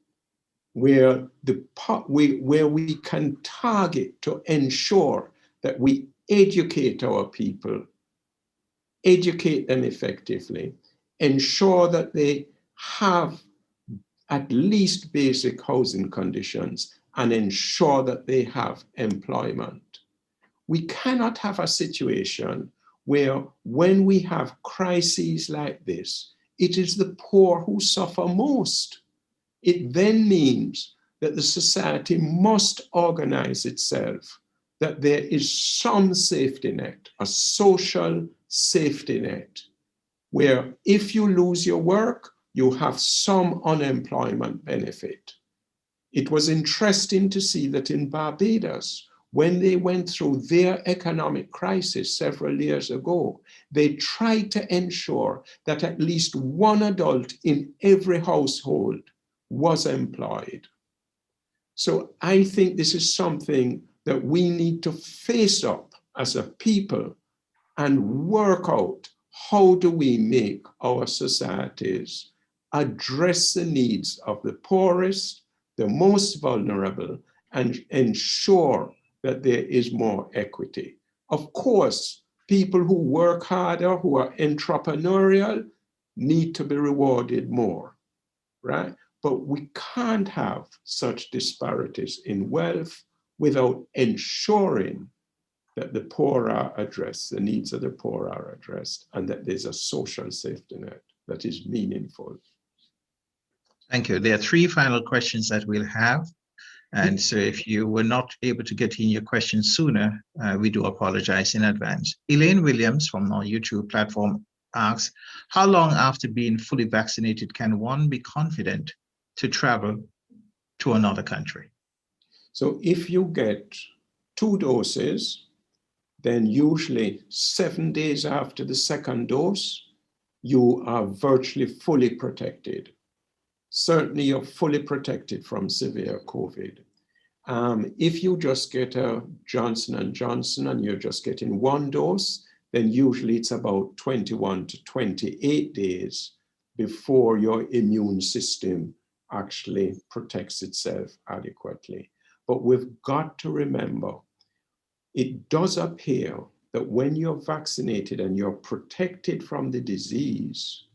where we can target to ensure that we educate our people, educate them effectively, ensure that they have at least basic housing conditions, and ensure that they have employment. We cannot have a situation where when we have crises like this, it is the poor who suffer most. It then means that the society must organize itself, that there is some safety net, a social safety net, where if you lose your work, you have some unemployment benefit. It was interesting to see that in Barbados, when they went through their economic crisis several years ago, they tried to ensure that at least one adult in every household was employed. So I think this is something that we need to face up as a people and work out, how do we make our societies address the needs of the poorest, the most vulnerable, and ensure that there is more equity. Of course, people who work harder, who are entrepreneurial, need to be rewarded more, right? But we can't have such disparities in wealth without ensuring that the poor are addressed, the needs of the poor are addressed, and that there's a social safety net that is meaningful. Thank you. There are three final questions that we'll have. And so if you were not able to get in your questions sooner, we do apologize in advance. Elaine Williams from our YouTube platform asks, how long after being fully vaccinated can one be confident to travel to another country? So if you get 2 doses, then usually 7 days after the second dose, you are virtually fully protected. Certainly you're fully protected from severe COVID. If you just get a Johnson & Johnson and you're just getting 1 dose, then usually it's about 21 to 28 days before your immune system actually protects itself adequately. But we've got to remember, it does appear that when you're vaccinated and you're protected from the disease,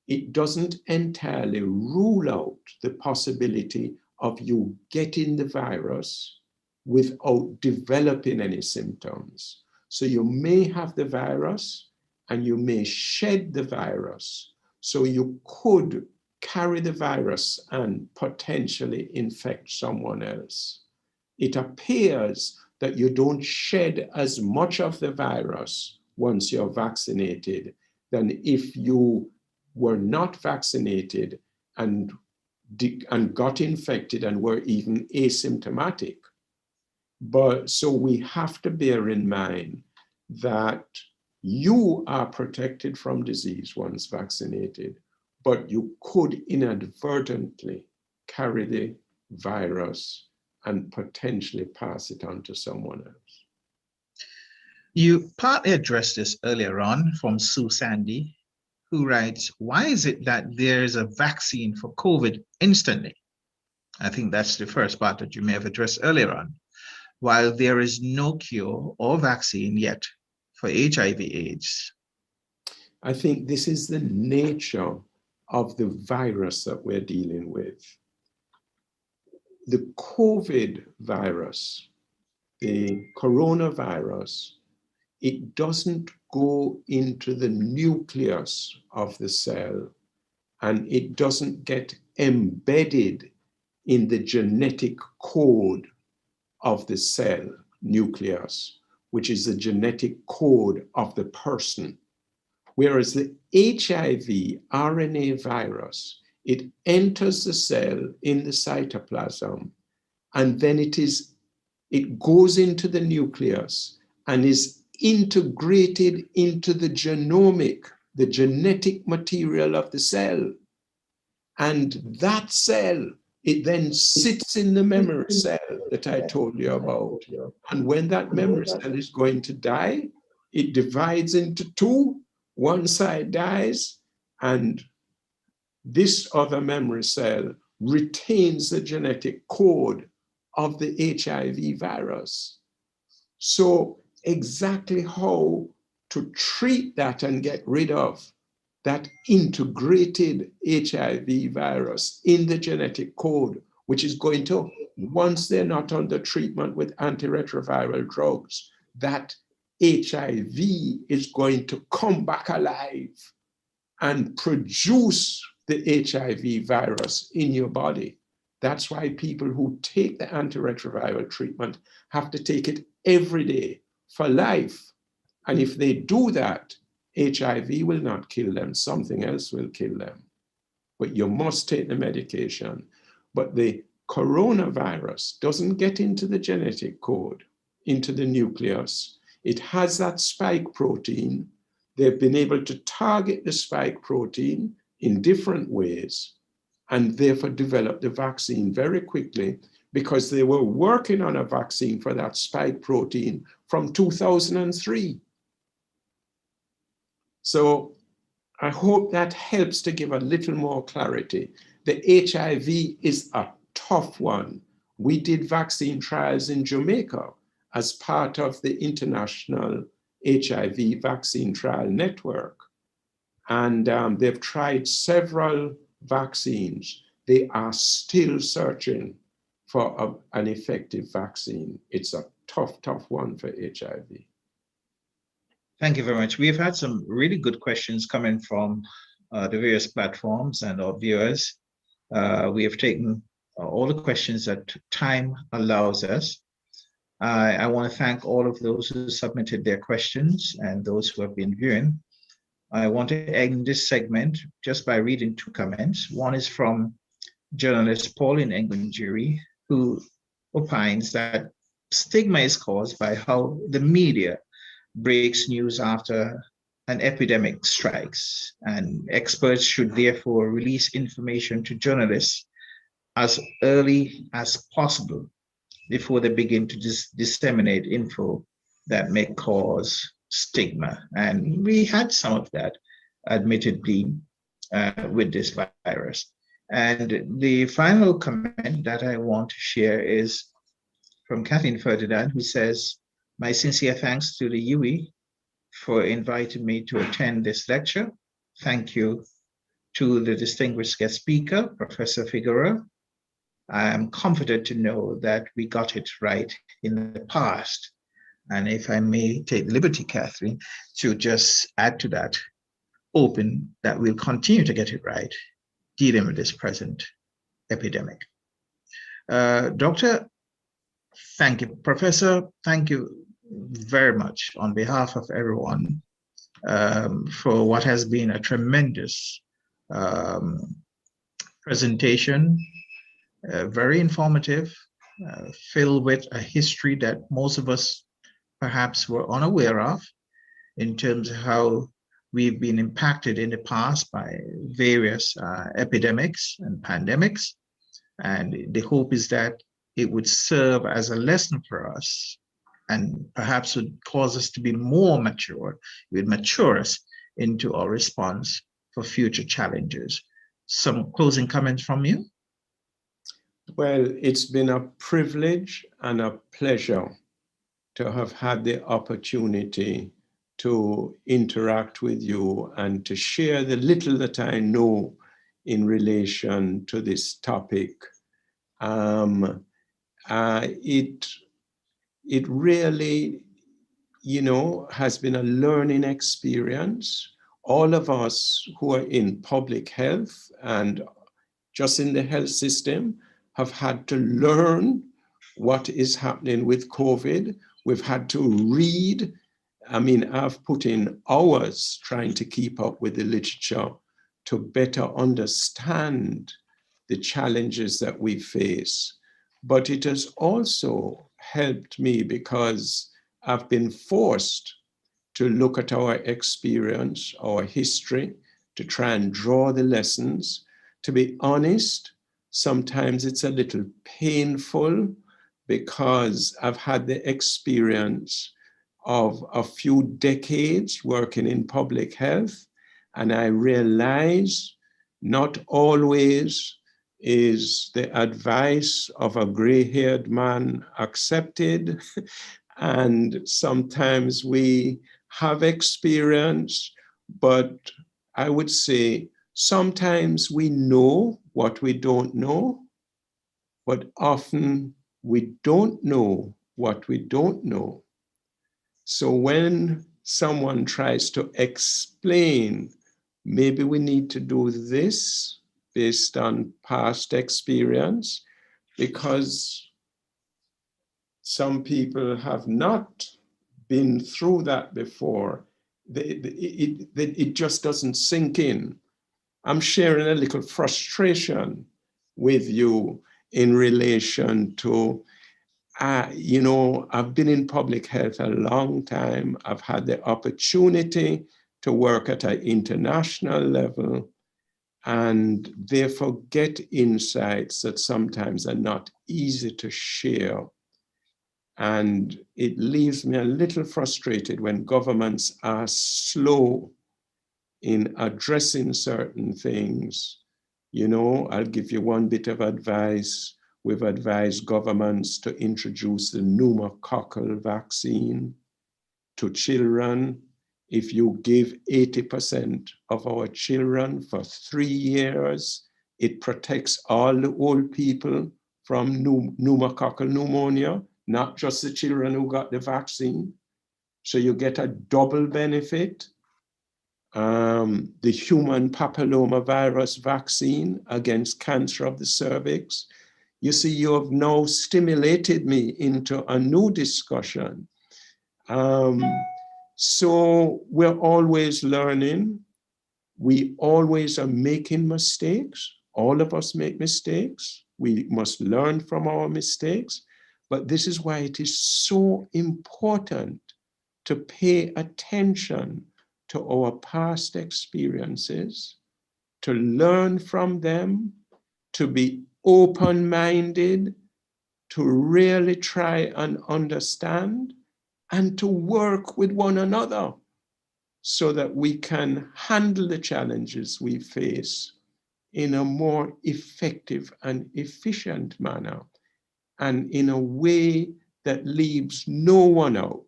it doesn't entirely rule out the possibility of you getting the virus without developing any symptoms. So you may have the virus and you may shed the virus. So you could carry the virus and potentially infect someone else. It appears that you don't shed as much of the virus once you're vaccinated than if you were not vaccinated and got infected and were even asymptomatic. But so we have to bear in mind that you are protected from disease once vaccinated, but you could inadvertently carry the virus and potentially pass it on to someone else. You partly addressed this earlier on from Sue Sandy, who writes, why is it that there is a vaccine for COVID instantly? I think that's the first part that you may have addressed earlier on, while there is no cure or vaccine yet for HIV/AIDS. I think this is the nature of the virus that we're dealing with. The COVID virus, the coronavirus, it doesn't go into the nucleus of the cell, and it doesn't get embedded in the genetic code of the cell nucleus, which is the genetic code of the person. Whereas the HIV RNA virus, it enters the cell in the cytoplasm, and then it goes into the nucleus and is integrated into the genomic, the genetic material of the cell. And that cell, it then sits in the memory cell that I told you about. And when that memory cell is going to die, it divides into two. One side dies, and this other memory cell retains the genetic code of the HIV virus. So exactly how to treat that and get rid of that integrated HIV virus in the genetic code, which is going to, once they're not under treatment with antiretroviral drugs, that HIV is going to come back alive and produce the HIV virus in your body. That's why people who take the antiretroviral treatment have to take it every day for life. And if they do that, HIV will not kill them, something else will kill them. But you must take the medication. But the coronavirus doesn't get into the genetic code, into the nucleus. It has that spike protein. They've been able to target the spike protein in different ways and therefore develop the vaccine very quickly, because they were working on a vaccine for that spike protein from 2003. So I hope that helps to give a little more clarity. The HIV is a tough one. We did vaccine trials in Jamaica as part of the International HIV Vaccine Trial Network. And they've tried several vaccines. They are still searching for an effective vaccine. It's a tough, tough one for HIV. Thank you very much. We've had some really good questions coming from the various platforms and our viewers. We have taken all the questions that time allows us. I want to thank all of those who submitted their questions and those who have been viewing. I want to end this segment just by reading two comments. One is from journalist Pauline Engunjiri, who opines that stigma is caused by how the media breaks news after an epidemic strikes, and experts should therefore release information to journalists as early as possible before they begin to disseminate info that may cause stigma. And we had some of that, admittedly, with this virus. And the final comment that I want to share is from Kathleen Ferdinand, who says, "My sincere thanks to the UE for inviting me to attend this lecture. Thank you to the distinguished guest speaker, Professor Figueroa. I am comforted to know that we got it right in the past." And if I may take the liberty, Catherine, to just add to that, open that we'll continue to get it right dealing with this present epidemic. Doctor, thank you. Professor, thank you very much on behalf of everyone for what has been a tremendous presentation, very informative, filled with a history that most of us perhaps were unaware of in terms of how we've been impacted in the past by various epidemics and pandemics. And the hope is that it would serve as a lesson for us and perhaps would cause us to be more mature. It would mature us into our response for future challenges. Some closing comments from you? Well, it's been a privilege and a pleasure to have had the opportunity to interact with you and to share the little that I know in relation to this topic. It really you know, has been a learning experience. All of us who are in public health and just in the health system have had to learn what is happening with COVID. We've had to read. I mean, I've put in hours trying to keep up with the literature to better understand the challenges that we face. But it has also helped me because I've been forced to look at our experience, our history, to try and draw the lessons. To be honest, sometimes it's a little painful because I've had the experience of a few decades working in public health, and I realize not always is the advice of a gray-haired man accepted. And sometimes we have experience, but I would say sometimes we know what we don't know, but often we don't know what we don't know. So when someone tries to explain, maybe we need to do this based on past experience, because some people have not been through that before. It just doesn't sink in. I'm sharing a little frustration with you in relation to, you know, I've been in public health a long time. I've had the opportunity to work at an international level and therefore get insights that sometimes are not easy to share. And it leaves me a little frustrated when governments are slow in addressing certain things. You know, I'll give you one bit of advice. We've advised governments to introduce the pneumococcal vaccine to children. If you give 80% of our children for 3 years, it protects all the old people from pneumococcal pneumonia, not just the children who got the vaccine. So you get a double benefit. The human papillomavirus vaccine against cancer of the cervix. You see, you have now stimulated me into a new discussion. So we're always learning. We always are making mistakes. All of us make mistakes. We must learn from our mistakes. But this is why it is so important to pay attention to our past experiences, to learn from them, to be open-minded, to really try and understand, and to work with one another so that we can handle the challenges we face in a more effective and efficient manner, and in a way that leaves no one out.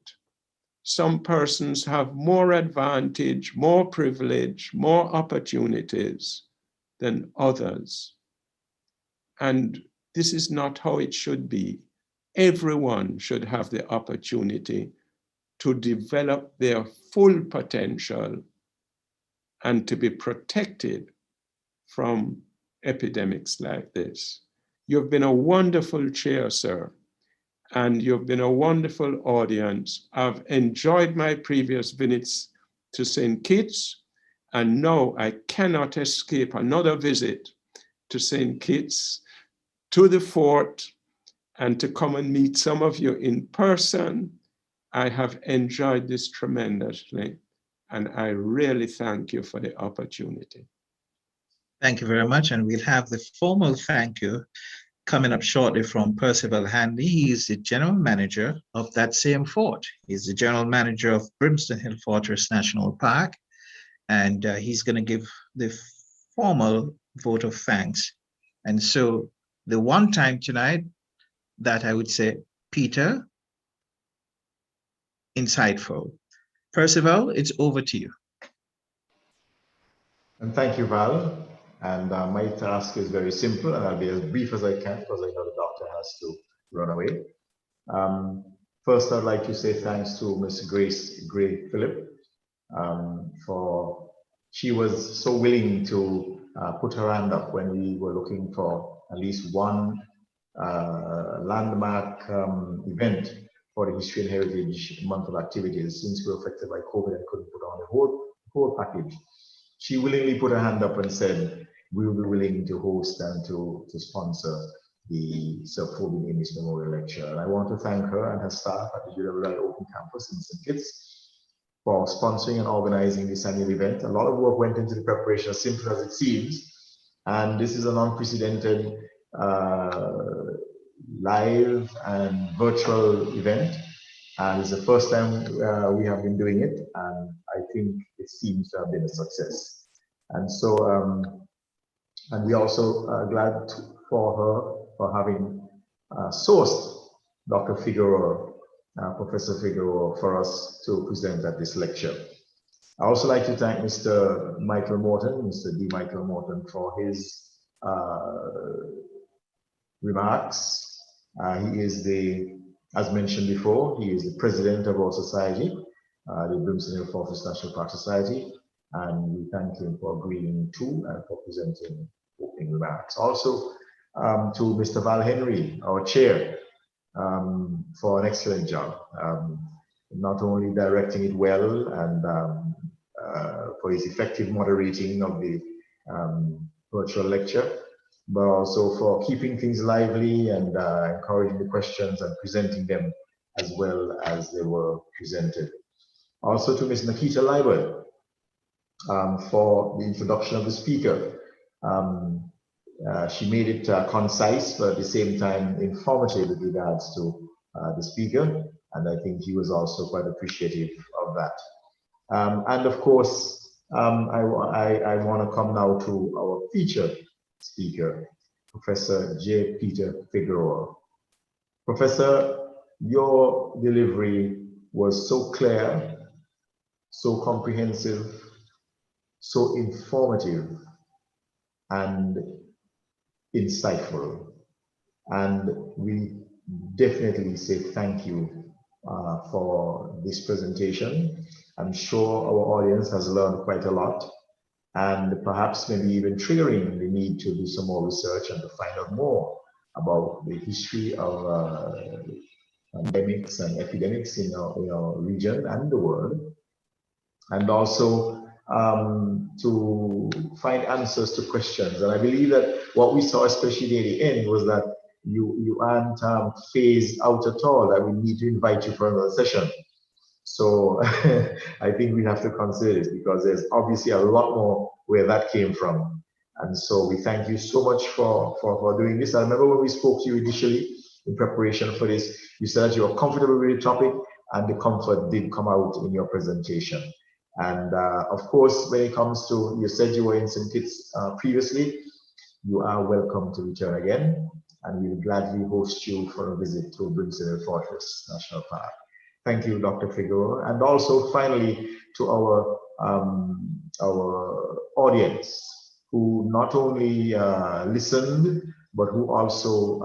Some persons have more advantage, more privilege, more opportunities than others. And this is not how it should be. Everyone should have the opportunity to develop their full potential and to be protected from epidemics like this. You've been a wonderful chair, sir, and you've been a wonderful audience. I've enjoyed my previous visits to St. Kitts, and now I cannot escape another visit to St. Kitts, to the fort, and to come and meet some of you in person. I have enjoyed this tremendously, and I really thank you for the opportunity. Thank you very much. And we'll have the formal thank you coming up shortly from Percival Handy. He is the general manager of that same fort. He's the general manager of Brimstone Hill Fortress National Park, and he's going to give the formal vote of thanks. And so the one time tonight that I would say, Peter, insightful. Percival, it's over to you. And thank you, Val. And my task is very simple, and I'll be as brief as I can because I know the doctor has to run away. First, I'd like to say thanks to Ms. Grace Gray Phillip for she was so willing to put her hand up when we were looking for at least one landmark event for the History and Heritage Month of activities, since we were affected by COVID and couldn't put on the whole package. She willingly put her hand up and said, we will be willing to host and to sponsor the Sir Probyn Inniss Memorial Lecture. And I want to thank her and her staff at the UWI Open Campus in St. Kitts for sponsoring and organizing this annual event. A lot of work went into the preparation, as simple as it seems. And this is an unprecedented live and virtual event. And it's the first time we have been doing it. And I think it seems to have been a success. And so, and we also glad for her for having sourced Dr. Figueroa, Professor Figueroa, for us to present at this lecture. I also like to thank Mr. Michael Morton, Mr. D. Michael Morton, for his remarks. He is the, as mentioned before, he is the president of our society, the Brimstone Hill Fortress National Park Society, and we thank him for agreeing to and for presenting opening remarks. Also to Mr. Val Henry, our chair, for an excellent job, not only directing it well and for his effective moderating of the virtual lecture, but also for keeping things lively and encouraging the questions and presenting them as well as they were presented. Also to Ms. Nikita Liebert for the introduction of the speaker. She made it concise, but at the same time informative with regards to the speaker, and I think he was also quite appreciative of that. And of course, I want to come now to our featured speaker, Professor J. Peter Figueroa. Professor, your delivery was so clear, so comprehensive, so informative, and insightful. And we definitely say thank you for this presentation. I'm sure our audience has learned quite a lot, and perhaps maybe even triggering the need to do some more research and to find out more about the history of pandemics and epidemics in our region and the world, and also to find answers to questions. And I believe that what we saw, especially at the end, was that you aren't phased out at all, that we need to invite you for another session. So I think we have to consider this, because there's obviously a lot more where that came from. And so we thank you so much for doing this. I remember when we spoke to you initially in preparation for this, you said that you were comfortable with the topic, and the comfort did come out in your presentation. And of course, when it comes to, you said you were in St. Kitts previously, you are welcome to return again, and we will gladly host you for a visit to Brimstone Hill Fortress National Park. Thank you, Dr. Figueroa. And also finally to our audience, who not only listened, but who also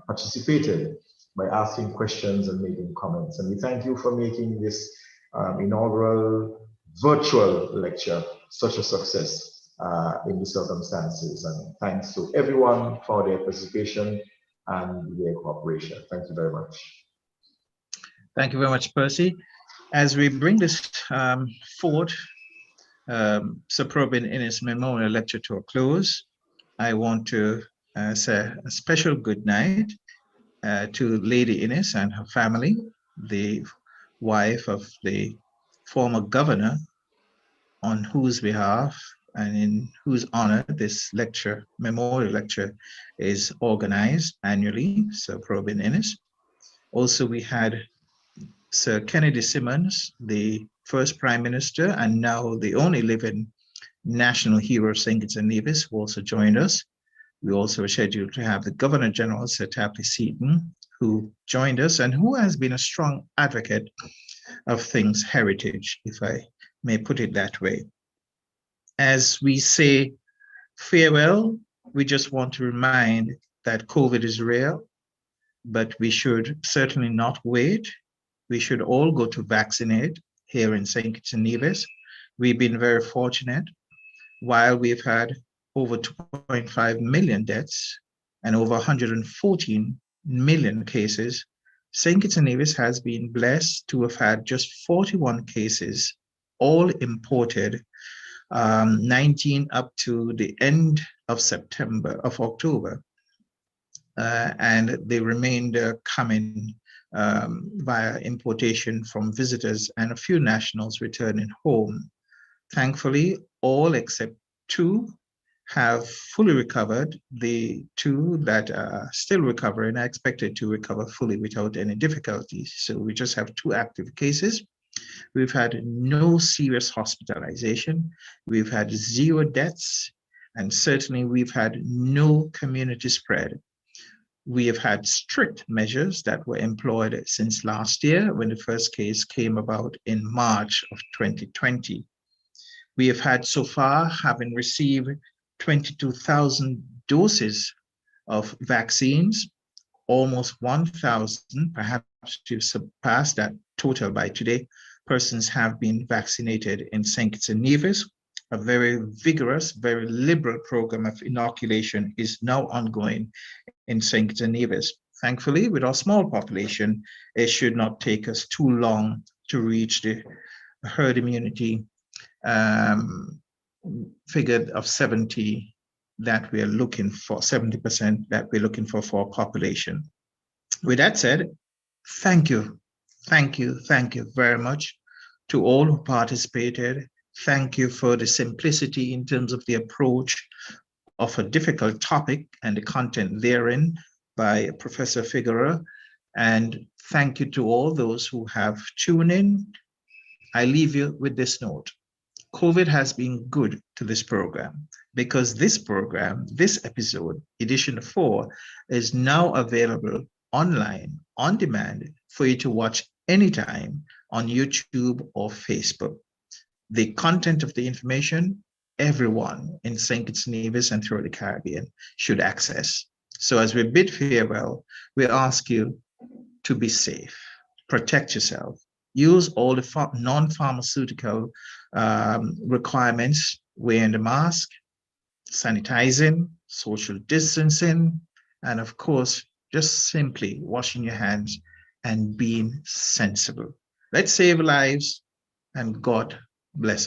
participated by asking questions and making comments. And we thank you for making this inaugural virtual lecture such a success in the circumstances. And thanks to everyone for their participation and their cooperation. Thank you very much. Thank you very much, Percy. As we bring this forward, Sir Probyn Inniss Memorial Lecture to a close, I want to say a special good night to Lady Inniss and her family, the wife of the former governor, on whose behalf and in whose honor this lecture, memorial lecture, is organized annually, Sir Probyn Inniss. Also, we had Sir Kennedy Simmons, the first Prime Minister and now the only living national hero of St. Kitts-Nevis, who also joined us. We also were scheduled to have the Governor General, Sir Tapley Seaton, who joined us and who has been a strong advocate of things heritage, if I may put it that way. As we say farewell, we just want to remind that COVID is real, but we should certainly not wait. We should all go to vaccinate here in St. Kitts-Nevis. We've been very fortunate. While we've had over 2.5 million deaths and over 114 million cases, St. Kitts-Nevis has been blessed to have had just 41 cases, all imported, 19 up to the end of October, and the remainder coming via importation from visitors and a few nationals returning home. Thankfully, all except 2 have fully recovered. The 2 that are still recovering are expected to recover fully without any difficulties. So we just have 2 active cases. We've had no serious hospitalization. We've had 0 deaths, and certainly we've had no community spread. We have had strict measures that were employed since last year when the first case came about in March of 2020. We have had so far, having received 22,000 doses of vaccines, almost 1,000, perhaps to surpass that total by today, persons have been vaccinated in St. Kitts-Nevis. A very vigorous, very liberal program of inoculation is now ongoing in St. Kitts-Nevis. Thankfully, with our small population, it should not take us too long to reach the herd immunity figure of 70 that we are looking for, 70% that we're looking for our population. With that said, thank you very much to all who participated. Thank you for the simplicity in terms of the approach of a difficult topic and the content therein by Professor Figueroa. And thank you to all those who have tuned in. I leave you with this note. COVID has been good to this program because this program, this episode, edition 4, is now available online, on demand, for you to watch anytime on YouTube or Facebook. The content of the information, everyone in St. Kitts-Nevis and throughout the Caribbean should access. So as we bid farewell, we ask you to be safe, protect yourself, use all the non-pharmaceutical requirements, wearing the mask, sanitizing, social distancing, and of course, just simply washing your hands and being sensible. Let's save lives, and God bless us.